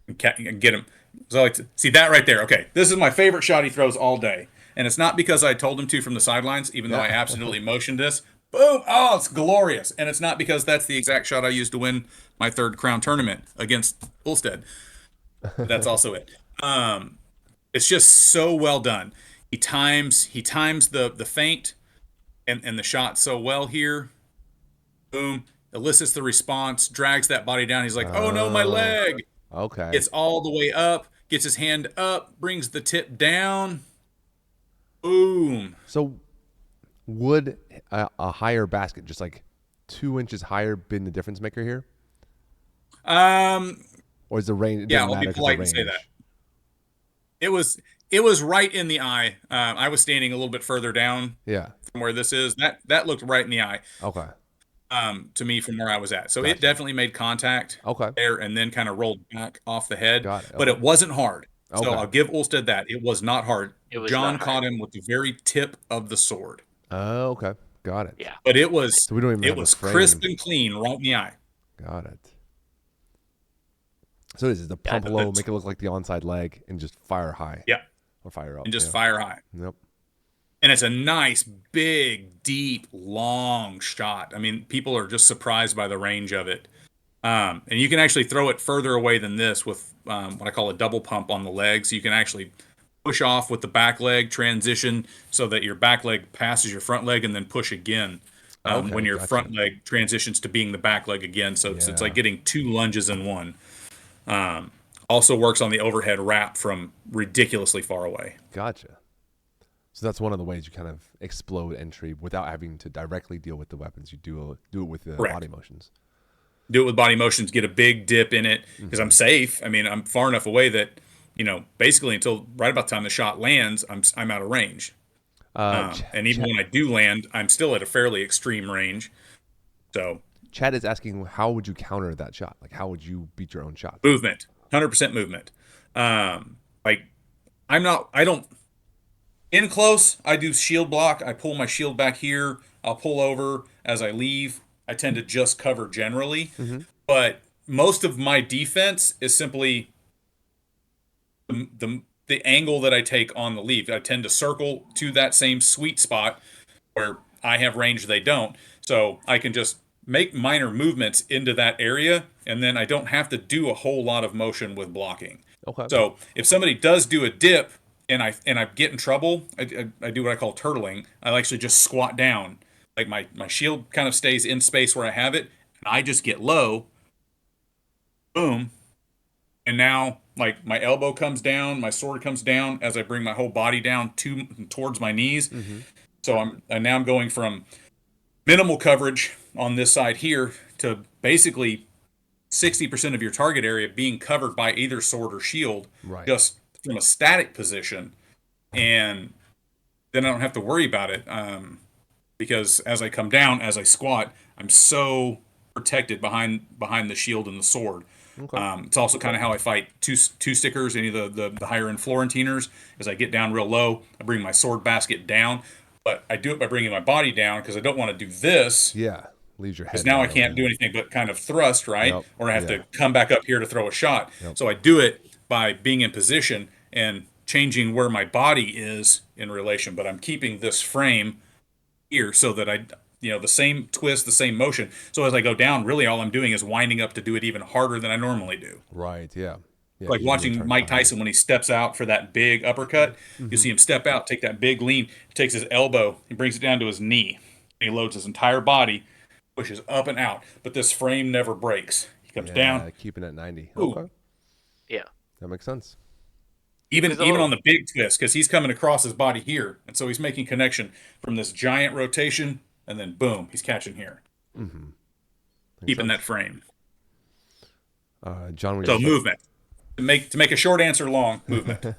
And get him. So I like to see that right there. Okay, this is my favorite shot he throws all day, and it's not because I told him to from the sidelines, even though I absolutely motioned this. Boom! Oh, it's glorious, and it's not because that's the exact shot I used to win my third crown tournament against Ulstead. That's also it. It's just so well done. He times the feint and the shot so well here. Boom! Elicits the response, drags that body down. He's like, "Oh no, my Oh. leg!" Okay. Gets all the way up, gets his hand up, brings the tip down. Boom. So would a higher basket, just like 2 inches higher, been the difference maker here, Um, or is the range? It yeah, doesn't I'll be matter because the polite and say that. range. It was right in the eye. I was standing a little bit further down Yeah. from where this is. That looked right in the eye. Okay. To me from where I was at. So it Gotcha. definitely made contact Okay. there and then kind of rolled back off the head. Got it. But Okay. it wasn't hard. So Okay. I'll give Ulstead that. It was not hard. It was John not hard. caught him with the very tip of the sword. Oh, okay. Got it. Yeah. But it was So we don't even it have the was frame. crisp and clean right in the eye. Got it. So this is the Yeah, pump but low, that's- make it look like the onside leg, and just fire high Yeah. or fire up. And just Yeah. fire high. Yep. And it's a nice, big, deep, long shot. I mean, people are just surprised by the range of it. And you can actually throw it further away than this with what I call a double pump on the leg. So you can actually push off with the back leg, transition so that your back leg passes your front leg, and then push again Okay. when your Gotcha. front leg transitions to being the back leg again. So it's Yeah. like getting two lunges in one. Also works on the overhead wrap from ridiculously far away. Gotcha. So that's one of the ways you kind of explode entry without having to directly deal with the weapons. You do it with the Correct. body motions. Do it with body motions, get a big dip in it because I'm safe. I mean, I'm far enough away that basically until right about the time the shot lands, I'm out of range. And even when I do land, I'm still at a fairly extreme range. So Chad is asking, how would you counter that shot? Like, how would you beat your own shot? movement, 100% movement. Like I don't in close. I do shield block. I pull my shield back here. I'll pull over as I leave. I tend to just cover generally, but most of my defense is simply the angle that I take on the leave. I tend to circle to that same sweet spot where I have range, they don't. So I can just make minor movements into that area, and then I don't have to do a whole lot of motion with blocking. Okay. So if somebody does do a dip and I get in trouble, I do what I call turtling. I actually just squat down. Like my shield kind of stays in space where I have it, and I just get low. Boom. And now like my elbow comes down, my sword comes down as I bring my whole body down towards my knees. So I'm going from minimal coverage on this side here to basically 60% of your target area being covered by either sword or shield, Right. just from a static position, and then I don't have to worry about it because as I come down, as I squat, I'm so protected behind the shield and the sword. Okay. It's also kind of how I fight two stickers, any of the higher end Florentiners. As I get down real low, I bring my sword basket down, but I do it by bringing my body down because I don't want to do this. Yeah. Leaves your Because head now I wide can't do open. anything but kind of thrust, right? Yep. Or I have Yeah. to come back up here to throw a shot. Yep. So I do it by being in position and changing where my body is in relation, but I'm keeping this frame here so that the same twist, the same motion. So as I go down, really all I'm doing is winding up to do it even harder than I normally do. Right. Yeah. Yeah. Like 'Cause you're being watching turned Mike behind. Tyson when he steps out for that big uppercut. You see him step out, take that big lean, takes his elbow, he brings it down to his knee. He loads his entire body, pushes up and out, but this frame never breaks. He comes down. Yeah. Keeping it 90. Ooh. Okay. Yeah. That makes sense. Even 'Cause the whole- on the big twist, because he's coming across his body here, and so he's making connection from this giant rotation, and then boom, he's catching here, Makes keeping that sense. frame. John, So movement. To make a short answer long, movement.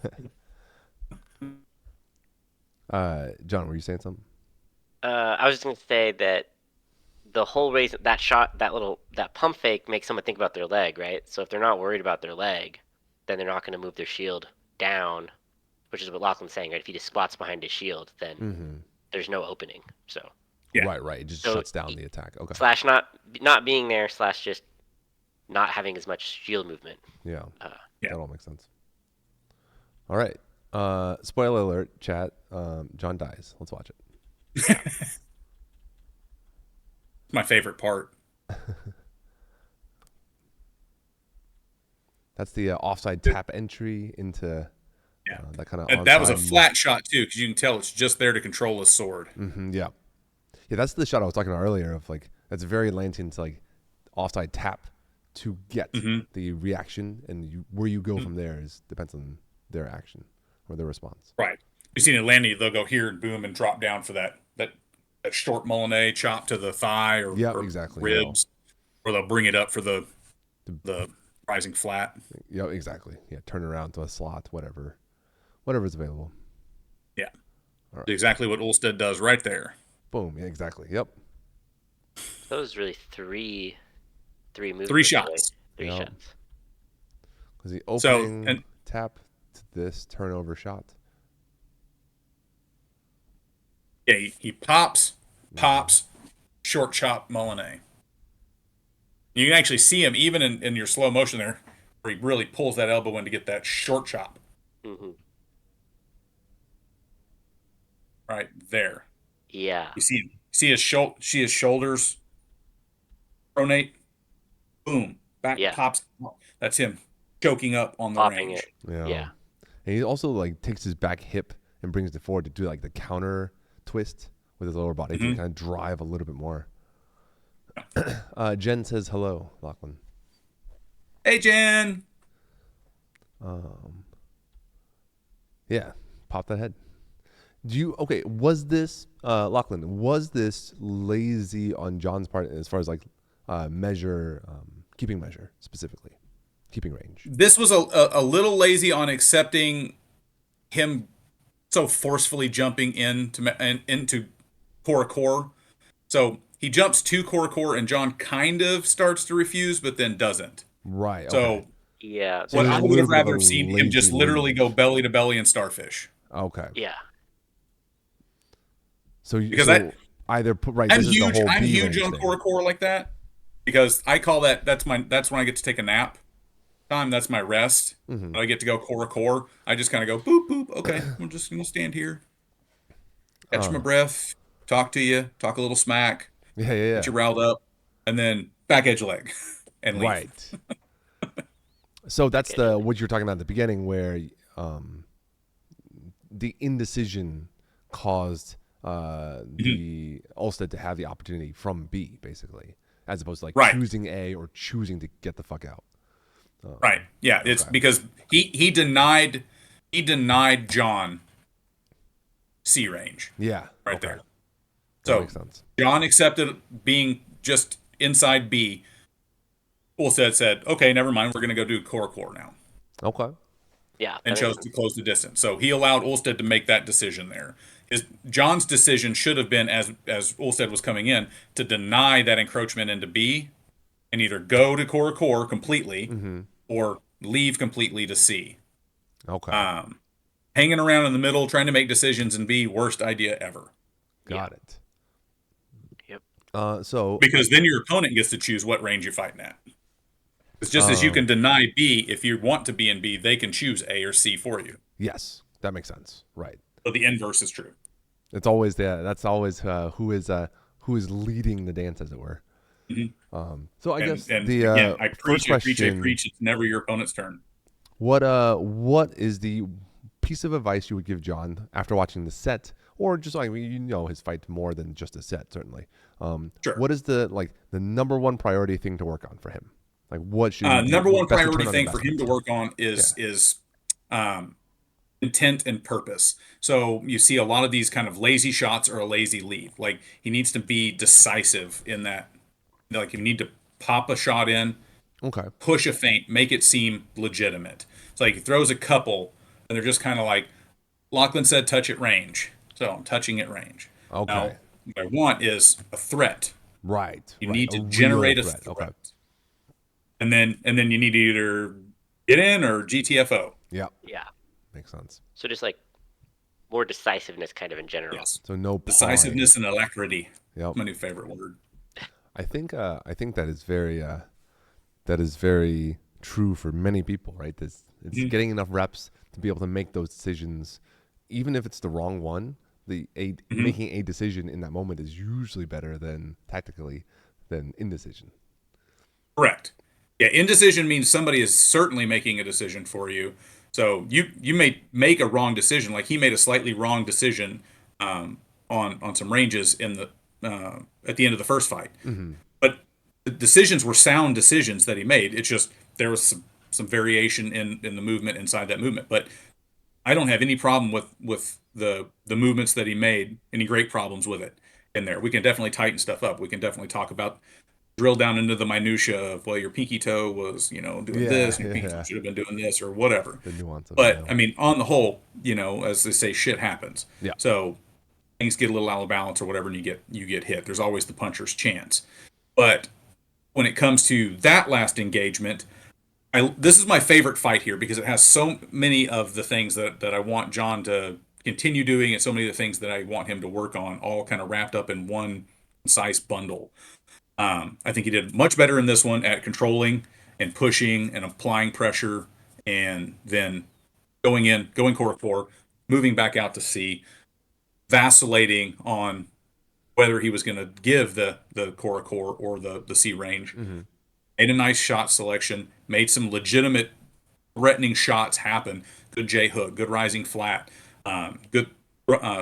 John, were you saying something? I was just gonna say that the whole reason that shot, that pump fake makes someone think about their leg, right? So if they're not worried about their leg, then they're not gonna move their shield down, which is what Lochlan's saying, right? If he just squats behind his shield, then there's no opening. So Yeah. Right. It just So shuts down the attack. Okay. slash not being there slash just not having as much shield movement. Yeah. Yeah. That all makes sense. All right. Spoiler alert, chat. John dies. Let's watch it. My favorite part. That's the offside tap entry into Yeah. that kind of. And that was a flat shot too, because you can tell it's just there to control his sword. Yeah. Yeah, that's the shot I was talking about earlier. Of like, that's very Atlantean to like offside tap to get the reaction, and where you go from there depends on their action or their response. Right. You've seen Atlantean, they'll go here and boom and drop down for that short Molinet chop to the thigh or, or exactly. ribs, or they'll bring it up for the rising flat. Yeah, exactly. Yeah, turn around to a slot, whatever's available. Yeah. All right. Exactly what Ulstead does right there. Boom. Yeah, exactly. Yep. That was really three moves. Three shots. Three Yep. shots. Because the opening tap to this turnover shot. Yeah, he pops, short chop Molinet. You can actually see him even in your slow motion there, where he really pulls that elbow in to get that short chop. Mm-hmm. Right there. Yeah. You see his shoulders pronate. Boom. Back pops. That's him choking up on the Popping range. it. Yeah. And he also like takes his back hip and brings it forward to do like the counter twist with his lower body to kind of drive a little bit more. Jen says hello, Lochlan. Hey, Jen. Yeah, pop that head. Was this Lochlan? Was this lazy on John's part as far as like keeping measure specifically, keeping range? This was a little lazy on accepting him so forcefully jumping into core. So he jumps to core, and John kind of starts to refuse, but then doesn't. Right. So Okay. Yeah. what I a would little have bit of rather a seen him just lazy literally lead. go belly to belly and starfish. Okay. Yeah. So Because either put right. I'm This is the huge. whole I'm B huge range on thing. core like that because I call that's when I get to take a nap time. That's my rest. When I get to go core. I just kind of go boop boop. Okay, I'm just gonna stand here, catch my breath, talk to you, talk a little smack, Yeah. get you riled up, and then back edge leg and leave. Right. So that's what you were talking about at the beginning, where the indecision caused the Ulstead to have the opportunity from B, basically, as opposed to like choosing A or choosing to get the fuck out. Right. Yeah. It's because he denied John C range. Yeah. Right Okay. there. That So makes sense. John accepted being just inside B. Ulstead said, okay, never mind. We're going to go do core now, Okay. Yeah, and that makes chose sense. to close the distance. So he allowed Ulstead to make that decision there. John's decision should have been, as Ulstead was coming in, to deny that encroachment into B and either go to core completely Mm-hmm. or leave completely to C. Okay. Hanging around in the middle, trying to make decisions in B, worst idea ever. Got it. Yep. So Because then your opponent gets to choose what range you're fighting at. It's just as you can deny B, if you want to be in B, they can choose A or C for you. yes, that makes sense. Right. So the inverse is true. It's always there. That's always who is leading the dance, as it were. So I guess And the again, I first preach, I preach, I question: preach. It's never your opponent's turn. what is the piece of advice you would give John after watching the set, or just like you know his fight more than just a set, certainly. Sure. What is the number one priority thing to work on for him? Like what should he Number one best priority return on thing for him to investment? work on is intent and purpose. So you see a lot of these kind of lazy shots or a lazy lead. Like he needs to be decisive in that. Like you need to pop a shot in, Okay. push a feint, make it seem legitimate. It's like he throws a couple, and they're just kind of like Lochlan said, touch at range. So I'm touching at range. Okay. Now, what I want is a threat. Right. You Right. need A to real generate a threat. threat. Okay. And then you need to either get in or GTFO. Yeah. Yeah. Makes sense. So just like more decisiveness, kind of in general. Yes. So no pawing. Decisiveness and alacrity. Yep. My new favorite word. I think that is very true for many people, right? It's getting enough reps to be able to make those decisions, even if it's the wrong one. Making a decision in that moment is usually better than tactically than indecision. Correct. Yeah, indecision means somebody is certainly making a decision for you. So you may make a wrong decision, like he made a slightly wrong decision on some ranges in the at the end of the first fight. But the decisions were sound decisions that he made. It's just there was some variation in the movement inside that movement. But I don't have any problem with the movements that he made. Any great problems with it in there? We can definitely tighten stuff up. We can definitely talk about drill down into the minutia of, well, your pinky toe was doing Yeah, this, and your pinky toe yeah. should have been doing this or whatever. The nuance of it. But Yeah. I mean, on the whole, as they say, shit happens. Yeah. So things get a little out of balance or whatever, and you get hit. There's always the puncher's chance. But when it comes to that last engagement, this is my favorite fight here because it has so many of the things that I want John to continue doing, and so many of the things that I want him to work on, all kind of wrapped up in one concise bundle. I think he did much better in this one at controlling and pushing and applying pressure, and then going core, moving back out to C, vacillating on whether he was going to give the core or the C range. Made a nice shot selection, made some legitimate threatening shots happen. Good J hook, good rising flat, good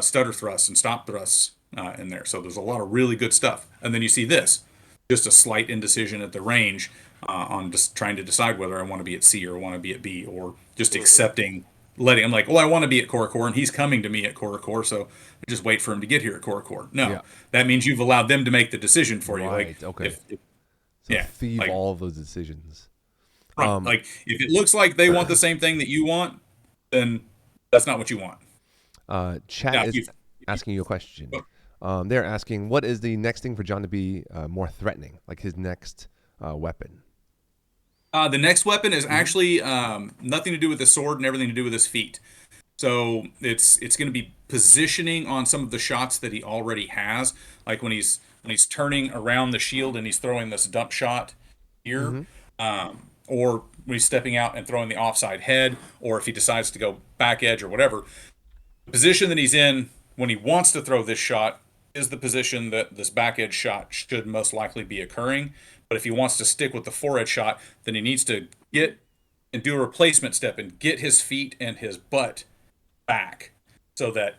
stutter thrusts and stop thrusts in there. So there's a lot of really good stuff. And then you see this, just a slight indecision at the range on just trying to decide whether I want to be at C or want to be at B, or just accepting, letting him like, well, I want to be at core, and he's coming to me at core, so I just wait for him to get here at core. No, Yeah. that means you've allowed them to make the decision for you. Right. Like, Okay. if So yeah, thieve like- all of those decisions. right, like if it looks like they want the same thing that you want, then that's not what you want. Chat Now, is if asking you a question. They're asking, what is the next thing for John to be more threatening, like his next weapon? The next weapon is actually nothing to do with the sword and everything to do with his feet. So it's going to be positioning on some of the shots that he already has, like when he's turning around the shield and he's throwing this dump shot here, or when he's stepping out and throwing the offside head, or if he decides to go back edge or whatever. The position that he's in when he wants to throw this shot is the position that this back edge shot should most likely be occurring. But if he wants to stick with the forehead shot, then he needs to get and do a replacement step and get his feet and his butt back so that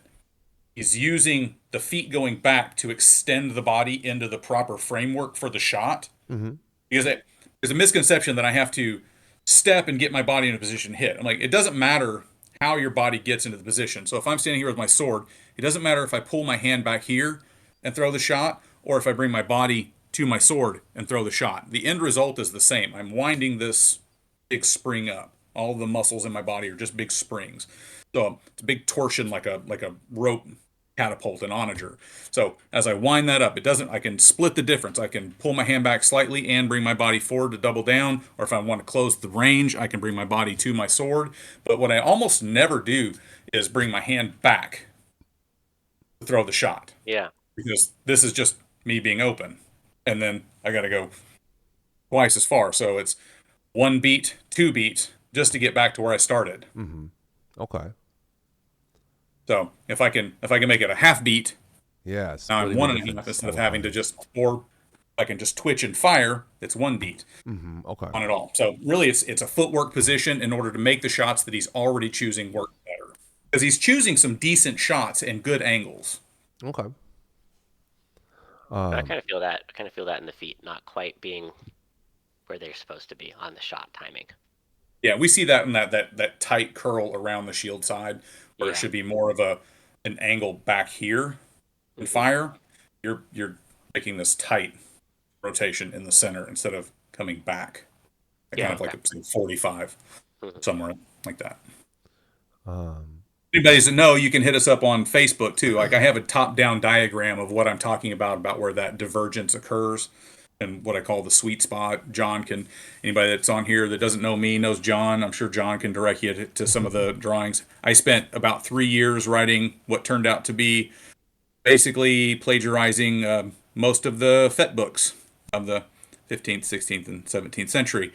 he's using the feet going back to extend the body into the proper framework for the shot. Because there's a misconception that I have to step and get my body in a position to hit. I'm like, it doesn't matter how your body gets into the position. So if I'm standing here with my sword, it doesn't matter if I pull my hand back here and throw the shot, or if I bring my body to my sword and throw the shot. The end result is the same. I'm winding this big spring up. All the muscles in my body are just big springs. So it's a big torsion like a rope catapult and onager. So as I wind that up, I can split the difference. I can pull my hand back slightly and bring my body forward to double down, or if I want to close the range, I can bring my body to my sword. But what I almost never do is bring my hand back to throw the shot, Yeah. because this is just me being open. And then I got to go twice as far. So it's 1 beat, 2 beat, just to get back to where I started. Mm-hmm. Okay. So if I can make it a half beat, Yeah, it's now I'm splitting one the and a half difference instead of all having to time. just, or I can just twitch and fire. It's 1 beat Mm-hmm. Okay. on it all. So really, it's a footwork position in order to make the shots that he's already choosing work better, because he's choosing some decent shots and good angles. Okay. I Um, kind of feel that. I kind of feel that in the feet, not quite being where they're supposed to be on the shot timing. Yeah, we see that in that tight curl around the shield side, where it Yeah. should be more of an angle back here in Hmm. fire. You're making this tight rotation in the center instead of coming back, kind Yeah. of like Okay. a say, 45, Hmm. somewhere like that. um, Anybody doesn't know, you can hit us up on Facebook too. Like I have a top-down diagram of what I'm talking about where that divergence occurs and what I call the sweet spot. John can, anybody that's on here that doesn't know me knows John. I'm sure John can direct you to some of the drawings. I spent about 3 years writing what turned out to be basically plagiarizing most of the FET books of the 15th, 16th, and 17th century.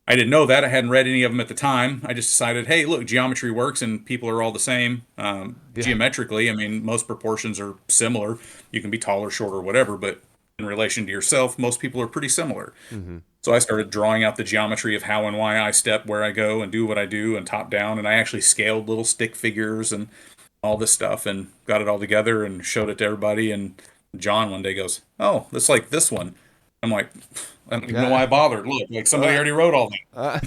I didn't know that. I hadn't read any of them at the time. I just decided, hey, look, geometry works and people are all the same. yeah. Geometrically, I mean, most proportions are similar. You can be taller, shorter, whatever, but in relation to yourself, most people are pretty similar. Mm-hmm. So I started drawing out the geometry of how and why I step, where I go, and do what I do, and top down. And I actually scaled little stick figures and all this stuff and got it all together and showed it to everybody. And John one day goes, "Oh, that's like this one." I'm like, I don't even know why Yeah. I bothered. Look, like somebody Uh, already wrote all that. uh,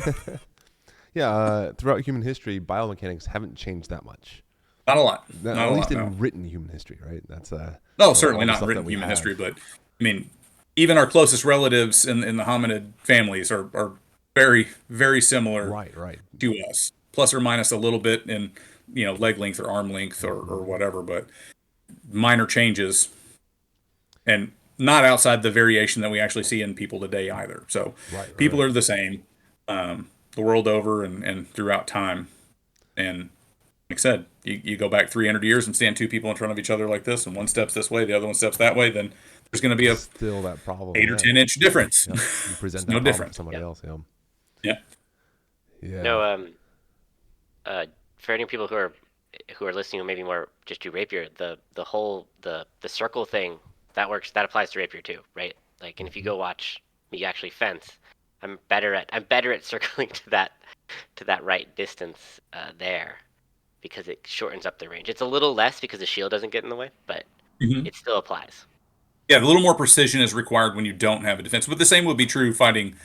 yeah. Throughout human history, biomechanics haven't changed that much. Not a lot. Not At a least lot, no. in written human history, right? That's No, all certainly the not in stuff that written we human have. history, but I mean, even our closest relatives in the hominid families are very, very similar Right. Right. to us, plus or minus a little bit in, leg length or arm length or Mm-hmm. whatever, but minor changes and not outside the variation that we actually see in people today either. So Right. people Right. are the same the world over and throughout time. And like I said, you go back 300 years and stand two people in front of each other like this, and one steps this way, the other one steps that way, then there's going to be a Still that problem. 8 or 10 inch difference. Yep. You It's present no that problem to different. somebody Yeah. else. Yeah. Yeah. Yeah. No. For any people who are listening who maybe more just do rapier, the whole the circle thing that works. That applies to rapier too, right? Like, and if you go watch me actually fence, I'm better at circling to that right distance there, because it shortens up the range. It's a little less because the shield doesn't get in the way, but Hmm. it still applies. Yeah, a little more precision is required when you don't have a defense, but the same would be true fighting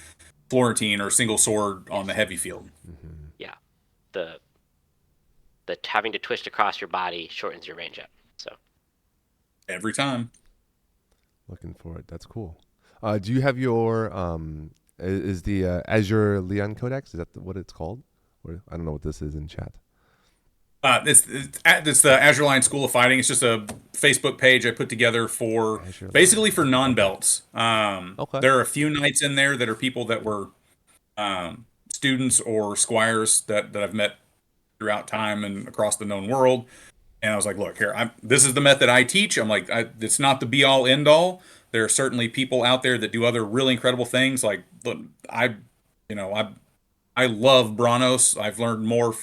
Florentine or single sword on the Yes. heavy field Mm-hmm. Yeah. The having to twist across your body shortens your range up. So every time. Looking for it. That's cool. Do you have your is the Azure Leon Codex? Is that what it's called? Or, I don't know what this is in chat. It's the Azure Line School of Fighting. It's just a Facebook page I put together for Azure basically for Leon. Okay. non-belts. Okay. There are a few knights in there that are people that were students or squires that I've met throughout time and across the known world. And I was like, look here, this is the method I teach. I'm like, it's not the be all end all. There are certainly people out there that do other really incredible things. Like, look, you know, I love Branos. I've learned more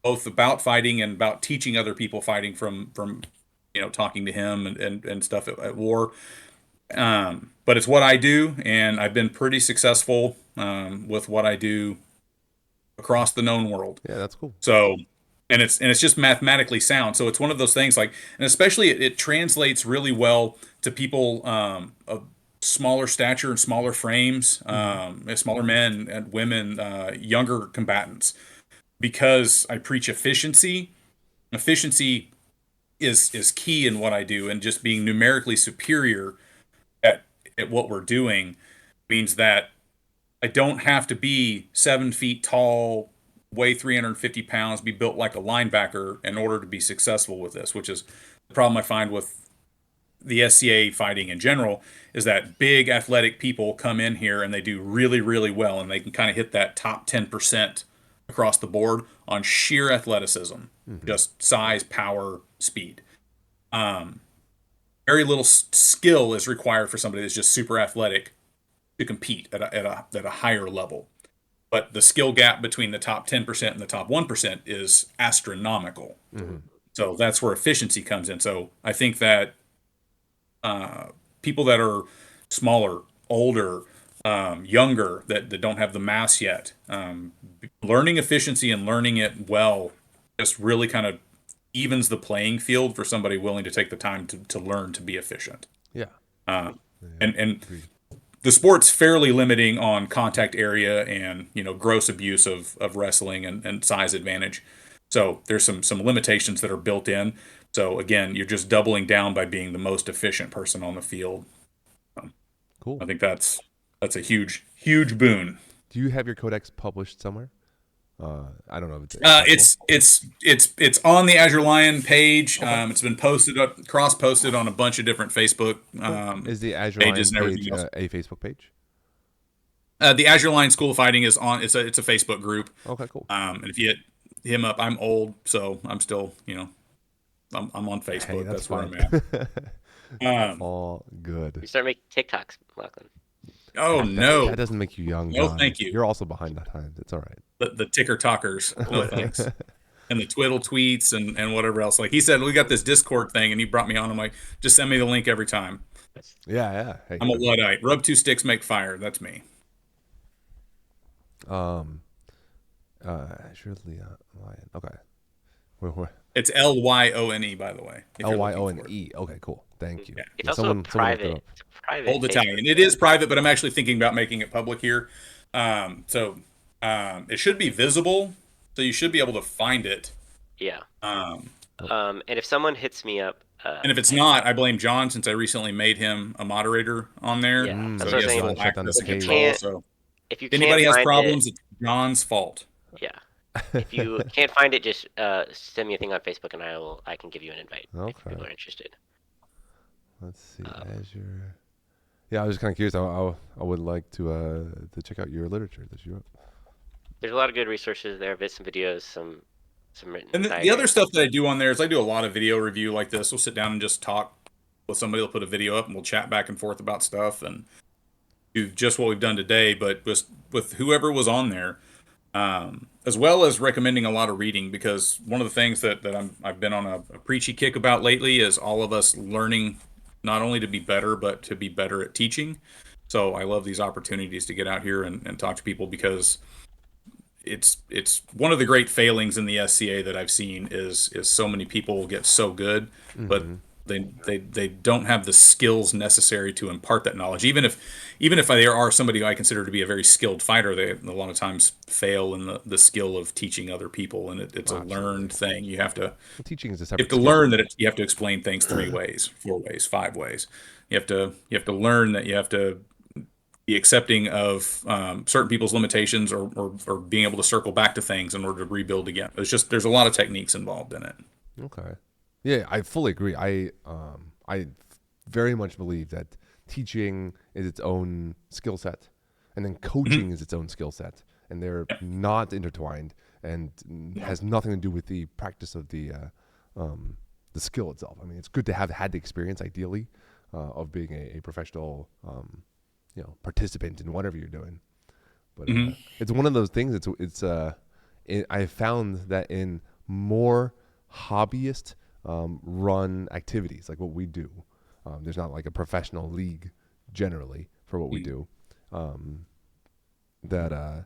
both about fighting and about teaching other people fighting from talking to him and stuff at war. But it's what I do, and I've been pretty successful with what I do across the known world. Yeah, that's cool. So, and it's just mathematically sound. So it's one of those things like, and especially it translates really well to people of smaller stature and smaller frames, Mm-hmm. smaller men and women, younger combatants. because I preach efficiency. Efficiency is key in what I do, and just being numerically superior at what we're doing means that I don't have to be 7 feet tall, weigh 350 pounds, be built like a linebacker in order to be successful with this, which is the problem I find with the SCA fighting in general, is that big athletic people come in here and they do really, really well, and they can kind of hit that top 10% across the board on sheer athleticism, just size, power, speed. Um, Very little skill is required for somebody that's just super athletic to compete at a higher level. But the skill gap between the top 10% and the top 1% is astronomical. So that's where efficiency comes in. So I think that people that are smaller, older, younger, that don't have the mass yet, learning efficiency and learning it well just really kind of evens the playing field for somebody willing to take the time to learn to be efficient. Yeah. And the sport's fairly limiting on contact area and gross abuse of wrestling and size advantage. So there's some limitations that are built in. So again, you're just doubling down by being the most efficient person on the field. Cool. I think that's a huge boon. Do you have your codex published somewhere? I don't know. If It's on the Azure Lion page. Okay. It's been cross posted on a bunch of different Facebook is the Azure pages Lion and page everything else. a Facebook page? The Azure Lion School of Fighting is on. It's a Facebook group. Okay, cool. And if you hit him up, I'm old, so I'm still I'm on Facebook. Hey, that's where fine. I'm at. All good. You start making TikToks, Lochlan. Oh no, That doesn't make you young. No, John. thank you. You're also behind the times. It's all right. The ticker talkers. No thanks. And the twiddle tweets and whatever else. Like he said, we got this Discord thing, and he brought me on. I'm like, just send me the link every time. Yeah. Hey, I'm a Luddite. Rub two sticks, make fire. That's me. Surely Lion. Okay. Where? It's Lyone, by the way. Lyone. Okay, cool. Thank you. Yeah. It's also private. It's a private. Old Italian. It is private, but I'm actually thinking about making it public here. It should be visible, so you should be able to find it. Yeah. And if someone hits me up, and if it's not, I blame John, since I recently made him a moderator on there. Yeah, So that's what he has I'm full saying. access and If you control. can't- So if you if anybody can't has find problems, it, it's John's fault. yeah. If you can't find it, just send me a thing on Facebook, and I can give you an invite if Okay. people are interested. Let's see. Azure. Yeah, I was just kind of curious. I would like to check out your literature that you wrote. There's a lot of good resources there, bits and videos, some written. And the other stuff that I do on there is I do a lot of video review like this. We'll sit down and just talk with somebody. They'll put a video up and we'll chat back and forth about stuff and do just what we've done today, but with whoever was on there, as well as recommending a lot of reading, because one of the things that I've been on a preachy kick about lately is all of us learning not only to be better, but to be better at teaching. So I love these opportunities to get out here and talk to people, because it's one of the great failings in the SCA that I've seen is so many people get so good, but they don't have the skills necessary to impart that knowledge. Even if there are somebody who I consider to be a very skilled fighter, they a lot of times fail in the skill of teaching other people, and it's a learned thing. You have to teaching is a you separate have to learn that you have to explain things 3 ways, 4 ways, 5 ways. You have to learn that you have to be accepting of certain people's limitations, or being able to circle back to things in order to rebuild again. There's a lot of techniques involved in it. Okay. Yeah, I fully agree. I very much believe that teaching is its own skill set, and then coaching is its own skill set, and they're not intertwined, and has nothing to do with the practice of the skill itself. I mean, it's good to have had the experience, ideally, of being a professional, participant in whatever you're doing. But it's one of those things. I found that in more hobbyist run activities like what we do, there's not like a professional league generally for what we do, that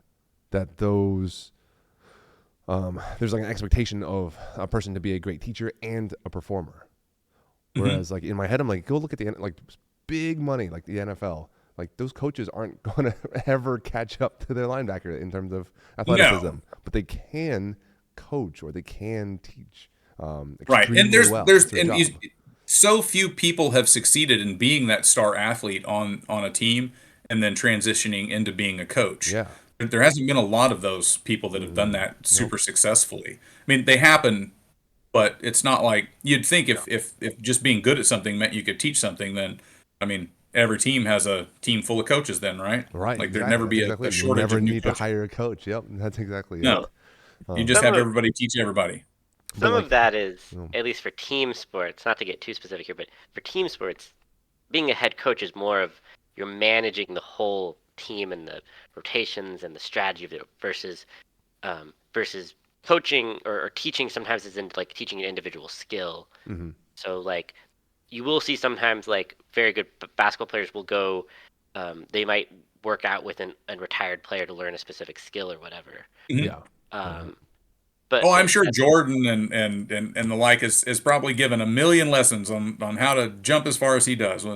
those there's like an expectation of a person to be a great teacher and a performer, whereas like in my head I'm like, go look at the big money like the NFL, like those coaches aren't going to ever catch up to their linebacker in terms of athleticism, No. but they can coach or they can teach Right. And extremely well. It's their job. so few people have succeeded in being that star athlete on a team and then transitioning into being a coach. Yeah. There hasn't been a lot of those people that have done that Nope. super successfully. I mean, they happen, but it's not like you'd think if just being good at something meant you could teach something, then I mean, every team has a team full of coaches then, right? Right. Like there'd Exactly. never That's be exactly a it. You shortage never of new need to coaches. hire a coach. Yep. That's exactly it. No. You just Some have of everybody teach everybody. But some of like, that is, you know, at least for team sports, not to get too specific here, but for team sports, being a head coach is more of you're managing the whole team and the rotations and the strategy of it versus coaching or teaching sometimes is in like teaching an individual skill. hmm So like you will see sometimes like very good basketball players will go, they might work out with a retired player to learn a specific skill or whatever. Mhm. yeah. Right. Um, but Oh, I'm it, sure Jordan and the like is probably given a million lessons on how to jump as far as he does. And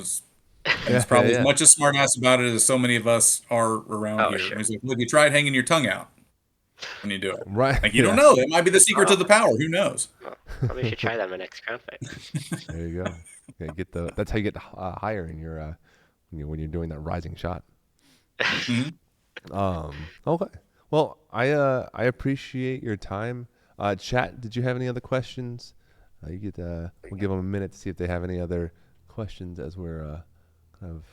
Yeah. he's Yeah. probably as Yeah. much a smartass about it as so many of us are around oh here. And sure. he's like, "Look, you tried hanging your tongue out when you do it. Right. Like you don't Yeah. know. That might be the secret to Oh, the power. Who knows?" well, probably should try that in my next crown fight. There you go. Yeah, that's how you get higher in your when you're doing that rising shot. Mhm. Okay. Well, I appreciate your time. Chat, did you have any other questions? You get we'll give them a minute to see if they have any other questions as we're kind of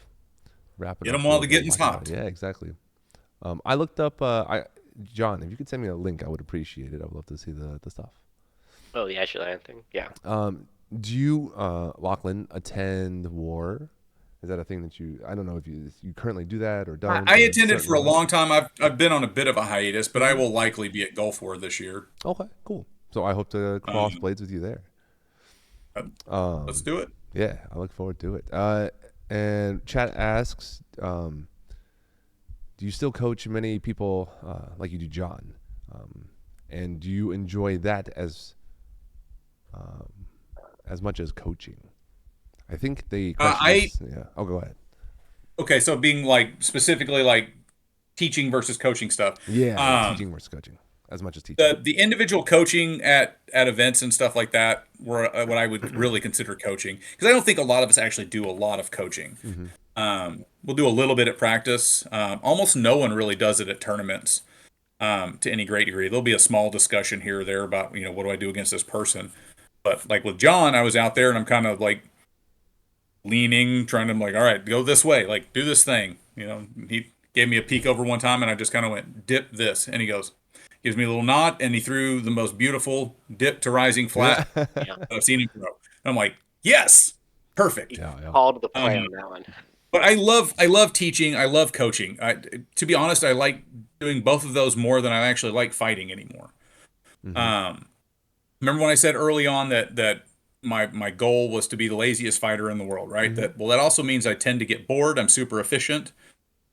wrapping Get up them while the the getting's lockdown. hot. Yeah, exactly. I looked up. John, if you could send me a link, I would appreciate it. I would love to see the stuff. Oh, the Ashley Lion thing. Yeah. Do you, Lochlan, attend war? Is that a thing that you? I don't know if you currently do that or don't. I Or attended certain for a ones. long time. I've been on a bit of a hiatus, but I Mhm. will likely be at Gulf War this year. Okay, cool. So I hope to cross Um, blades with you there. let's do it. Yeah, I look forward to it. And chat asks, do you still coach many people like you do, John? And do you enjoy that um, as much as coaching? I think the question I is, yeah. Oh, go ahead. Okay, so being like specifically like teaching versus coaching stuff. Yeah, teaching versus coaching, as much as teaching. The individual coaching at events and stuff like that were what I would really consider coaching, because I don't think a lot of us actually do a lot of coaching. hmm We'll do a little bit at practice. Almost no one really does it at tournaments to any great degree. There'll be a small discussion here or there about what do I do against this person. But like with John, I was out there and I'm kind of like leaning, trying to like, all right, go this way, like do this thing. He gave me a peek over one time and I just kind of went, dip this. And he gives me a little nod and he threw the most beautiful dip to rising Yeah. flat Yeah. that I've seen him throw. And I'm like, yes, perfect. Yeah, yeah. Called the play Um, on that one. but I love teaching. I love coaching. To be honest, I like doing both of those more than I actually like fighting anymore. hmm Um, Remember when I said early on that my goal was to be the laziest fighter in the world, right? hmm That also means I tend to get bored. I'm super efficient.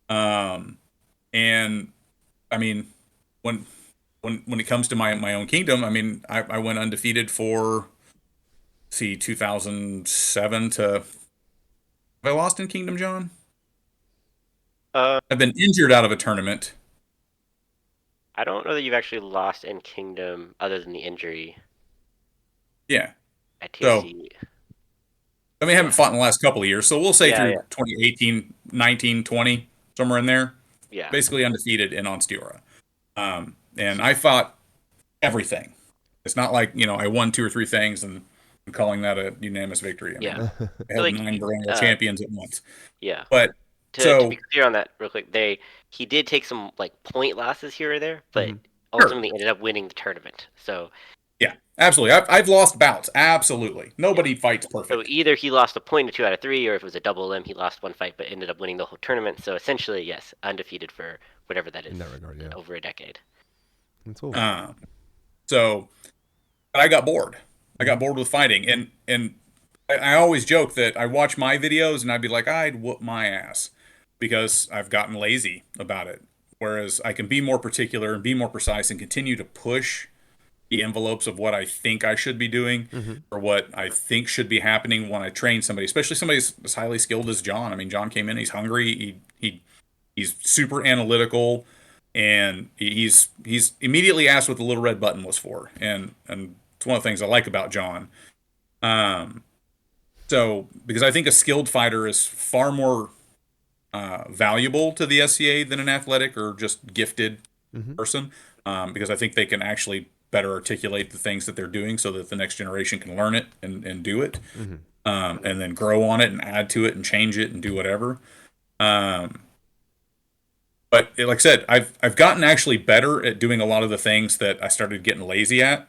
Um, and I mean, when when it comes to my own kingdom, I mean, I went undefeated for 2007 to. Have I lost in Kingdom, John? Uh, I've been injured out of a tournament. I don't know that you've actually lost in Kingdom other than the injury Yeah. at So TFC. I mean, I haven't Yeah. fought in the last couple of years. So we'll say Yeah. through Yeah. 2018, 19, 20, somewhere in there. Yeah. Basically undefeated in on Stiora. And I fought everything. It's not like, I won two or three things and I'm calling that a unanimous victory. I Yeah. mean, I So held like, 9 Grand World Champions at once. yeah. But To be so, clear on that, real quick, he did take some like point losses here or there, but hmm sure. ultimately ended up winning the tournament. So Yeah, absolutely. I've lost bouts. Absolutely. yeah. Nobody fights So perfect. either he lost a point or two out of three, or if it was a double limb, he lost one fight but ended up winning the whole tournament. So essentially, yes, undefeated for whatever that is, In that regard, yeah. over a decade. That's cool. Um, so, but I got bored. I hmm got bored with fighting. And I always joke that I watch my videos and I'd be like, I'd whoop my ass because I've gotten lazy about it. Whereas I can be more particular and be more precise and continue to push the envelopes of what I think I should be doing or what I think should be happening when I train somebody, especially somebody as highly skilled as John. I mean, John came in, he's hungry, he's super analytical, and he's immediately asked what the little red button was for, and it's one of the things I like about John. Um, so because I think a skilled fighter is far more valuable to the SCA than an athletic or just gifted person, because I think they can actually better articulate the things that they're doing so that the next generation can learn it and do it, and then grow on it and add to it and change it and do whatever. Um, but like I said, I've gotten actually better at doing a lot of the things that I started getting lazy at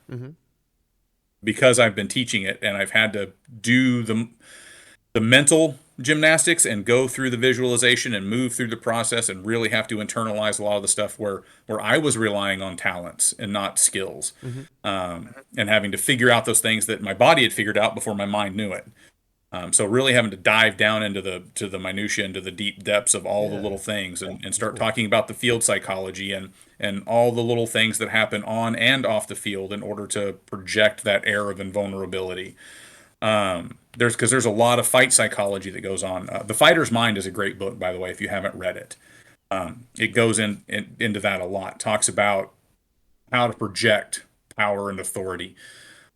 because I've been teaching it, and I've had to do the mental gymnastics and go through the visualization and move through the process and really have to internalize a lot of the stuff where I was relying on talents and not skills, and having to figure out those things that my body had figured out before my mind knew it. So really having to dive down into the minutia, into the deep depths of all the little things, and start talking about the field psychology and all the little things that happen on and off the field in order to project that air of invulnerability. There's a lot of fight psychology that goes on. The Fighter's Mind is a great book, by the way, if you haven't read it. It goes into that a lot. Talks about how to project power and authority,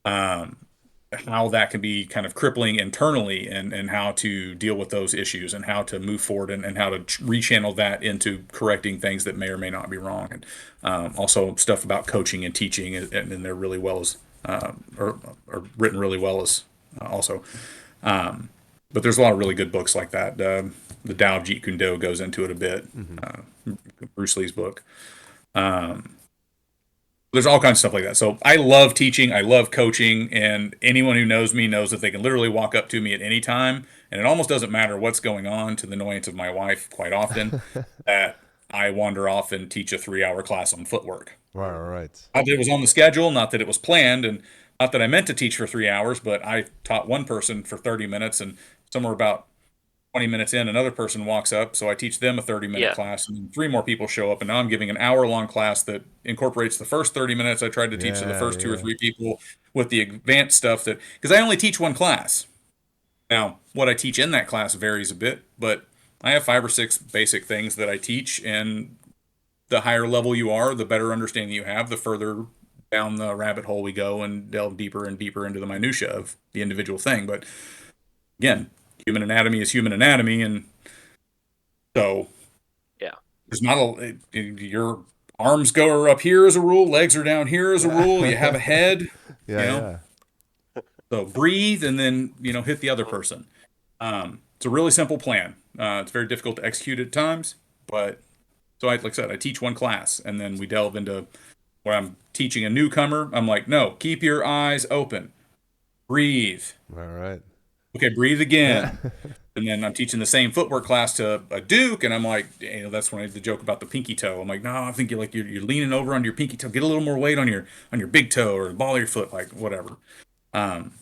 how that can be kind of crippling internally, and how to deal with those issues and how to move forward, and how to rechannel that into correcting things that may or may not be wrong. And also stuff about coaching and teaching, and they're really well as or written really well as also. But there's a lot of really good books like that. The Tao of Jeet Kune Do goes into it a bit. Bruce Lee's book. There's all kinds of stuff like that. So I love teaching. I love coaching. And anyone who knows me knows that they can literally walk up to me at any time. And it almost doesn't matter what's going on, to the annoyance of my wife quite often, that I wander off and teach a 3-hour class on footwork. Right. Not that it was on the schedule, not that it was planned, and not that I meant to teach for 3 hours, but I taught one person for 30 minutes, and somewhere about 20 minutes in, another person walks up, so I teach them a 30-minute class, and 3 more people show up, and now I'm giving an hour-long class that incorporates the first 30 minutes I tried to teach to the first 2 or 3 people with the advanced stuff, that because I only teach one class. Now, what I teach in that class varies a bit, but I have 5 or 6 basic things that I teach, and the higher level you are, the better understanding you have, the further down the rabbit hole we go and delve deeper and deeper into the minutia of the individual thing. But again, human anatomy is human anatomy, and so there's not your arms go up here as a rule, legs are down here as a rule. You have a head, So breathe and then hit the other person. It's a really simple plan. It's very difficult to execute at times, but so like I said, I teach one class, and then we delve into where I'm teaching a newcomer. I'm like, no, keep your eyes open, breathe. All right. Okay, breathe again. And then I'm teaching the same footwork class to a Duke, and I'm like, that's when I did the joke about the pinky toe. I'm like, no, I think you're leaning over on your pinky toe. Get a little more weight on your big toe or the ball of your foot, like whatever.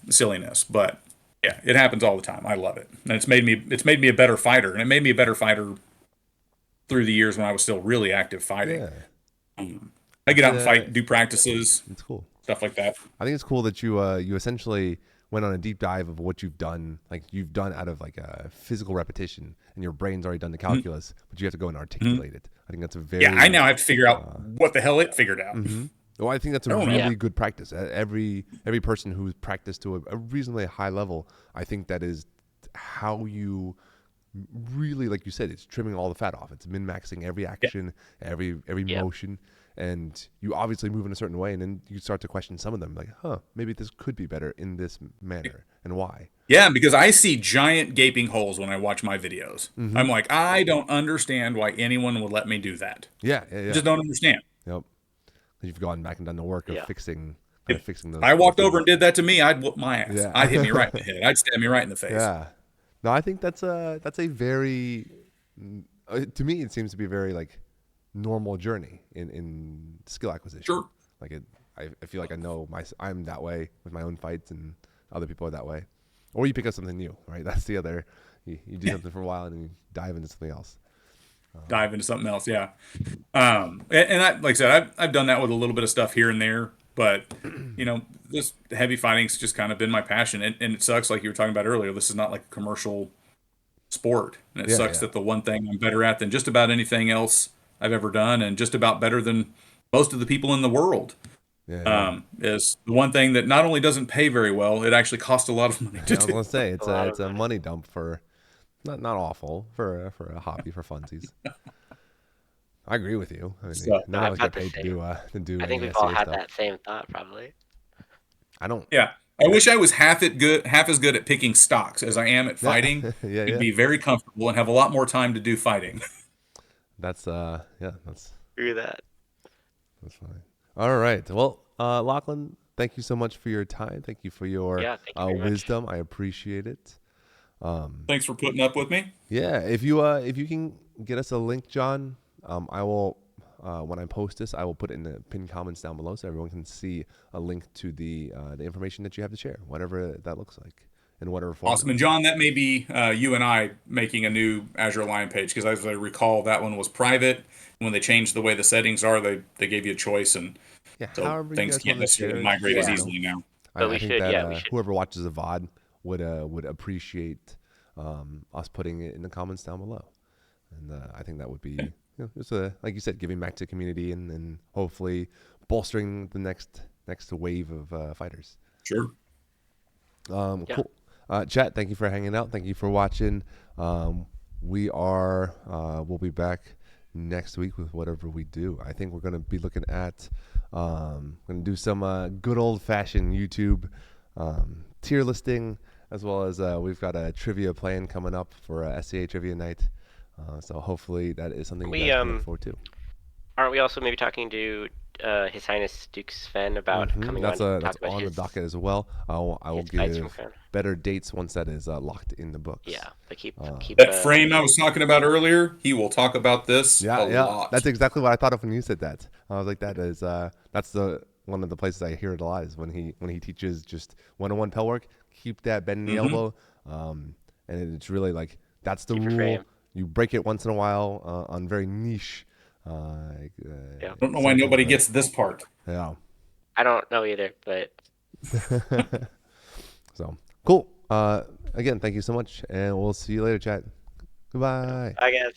Silliness, but yeah, it happens all the time. I love it, and it's made me a better fighter, and it made me a better fighter through the years when I was still really active fighting. I get out and fight, do practices. It's cool, stuff like that. I think it's cool that you essentially went on a deep dive of what you've done, like you've done out of like a physical repetition, and your brain's already done the calculus, but you have to go and articulate it. I think that's a very I now have to figure out what the hell it figured out. Well, I think that's a really good practice. Every person who's practiced to a reasonably high level, I think that is how you really, like you said, it's trimming all the fat off. It's min-maxing every action, every motion, and you obviously move in a certain way, and then you start to question some of them, like, maybe this could be better in this manner, and why? Yeah, because I see giant gaping holes when I watch my videos. I'm like, I don't understand why anyone would let me do that. Yeah. I just don't understand. Yep. You've gone back and done the work of fixing those. I walked over and did that to me, I'd whoop my ass. Yeah. I'd hit me right in the head. I'd stab me right in the face. Yeah. No, I think that's a very, to me, it seems to be a very like normal journey in skill acquisition. Sure. Like I feel like I know I'm that way with my own fights, and other people are that way. Or you pick up something new, right? That's the other. You do something for a while and then you dive into something else. Dive into something else, yeah. And I, like I said, I've done that with a little bit of stuff here and there. But this heavy fighting's just kind of been my passion, and it sucks, like you were talking about earlier. This is not like a commercial sport, and it Yeah, sucks yeah, that the one thing I'm better at than just about anything else I've ever done, and just about better than most of the people in the world, yeah, yeah. is the one thing that not only doesn't pay very well, it actually costs a lot of money to I was do. gonna say A lot it's of a money. money dump for not awful for a hobby for funsies. I agree with you. I mean, So No, none of I've us got get the paid same. to do I think any we've all SCA had stuff. that same thought, probably. I don't. yeah, I wish I was half as good at picking stocks as I am at Yeah, fighting. yeah, I'd yeah. be very comfortable and have a lot more time to do fighting. That's yeah, Screw that. that's fine. All right. Well, Lochlan, thank you so much for your time. Thank you for your Yeah, thank you very much. wisdom. I appreciate it. Thanks for putting up with me. Yeah, if you can get us a link, John, I will when I post this, I will put it in the pinned comments down below so everyone can see a link to the information that you have to share, whatever that looks like, in whatever format. Awesome. And John, that may be you and I making a new Azure Line page, because as I recall, that one was private. When they changed the way the settings are, they gave you a choice, and Yeah, so however you things guys want can't to necessarily share it, migrate let as me Yeah, know. easily now. but I we think should. that Yeah, we should. whoever watches a VOD would appreciate us putting it in the comments down below, and I think that would be just like you said, giving back to the community and hopefully bolstering the next wave of fighters. Sure. Yeah. Cool. Chat, thank you for hanging out. Thank you for watching. We'll be back next week with whatever we do. I think we're going to be looking at, going to do some good old fashioned YouTube tier listing, as well as we've got a trivia plan coming up for SCA Trivia Night. So hopefully that is something you We guys can look forward to. aren't we also maybe talking to His Highness Duke Sven about coming on to That's talk about on the his docket as well. I will fights from give Crown? better dates once that is locked in the books. Yeah, but keep That frame I was talking about earlier, he will talk about this a Yeah, yeah, lot. that's exactly what I thought of when you said that. I was like, that's the one of the places I hear it a lot is when he teaches just one-on-one pell work. Keep that bend in the Hmm. elbow, and it's really like that's the keep your rule. frame. You break it once in a while on very niche Yeah, Don't know why sections, nobody but gets this part. yeah. I don't know either, but So cool. Again, thank you so much, and we'll see you later, chat. Goodbye. I guess.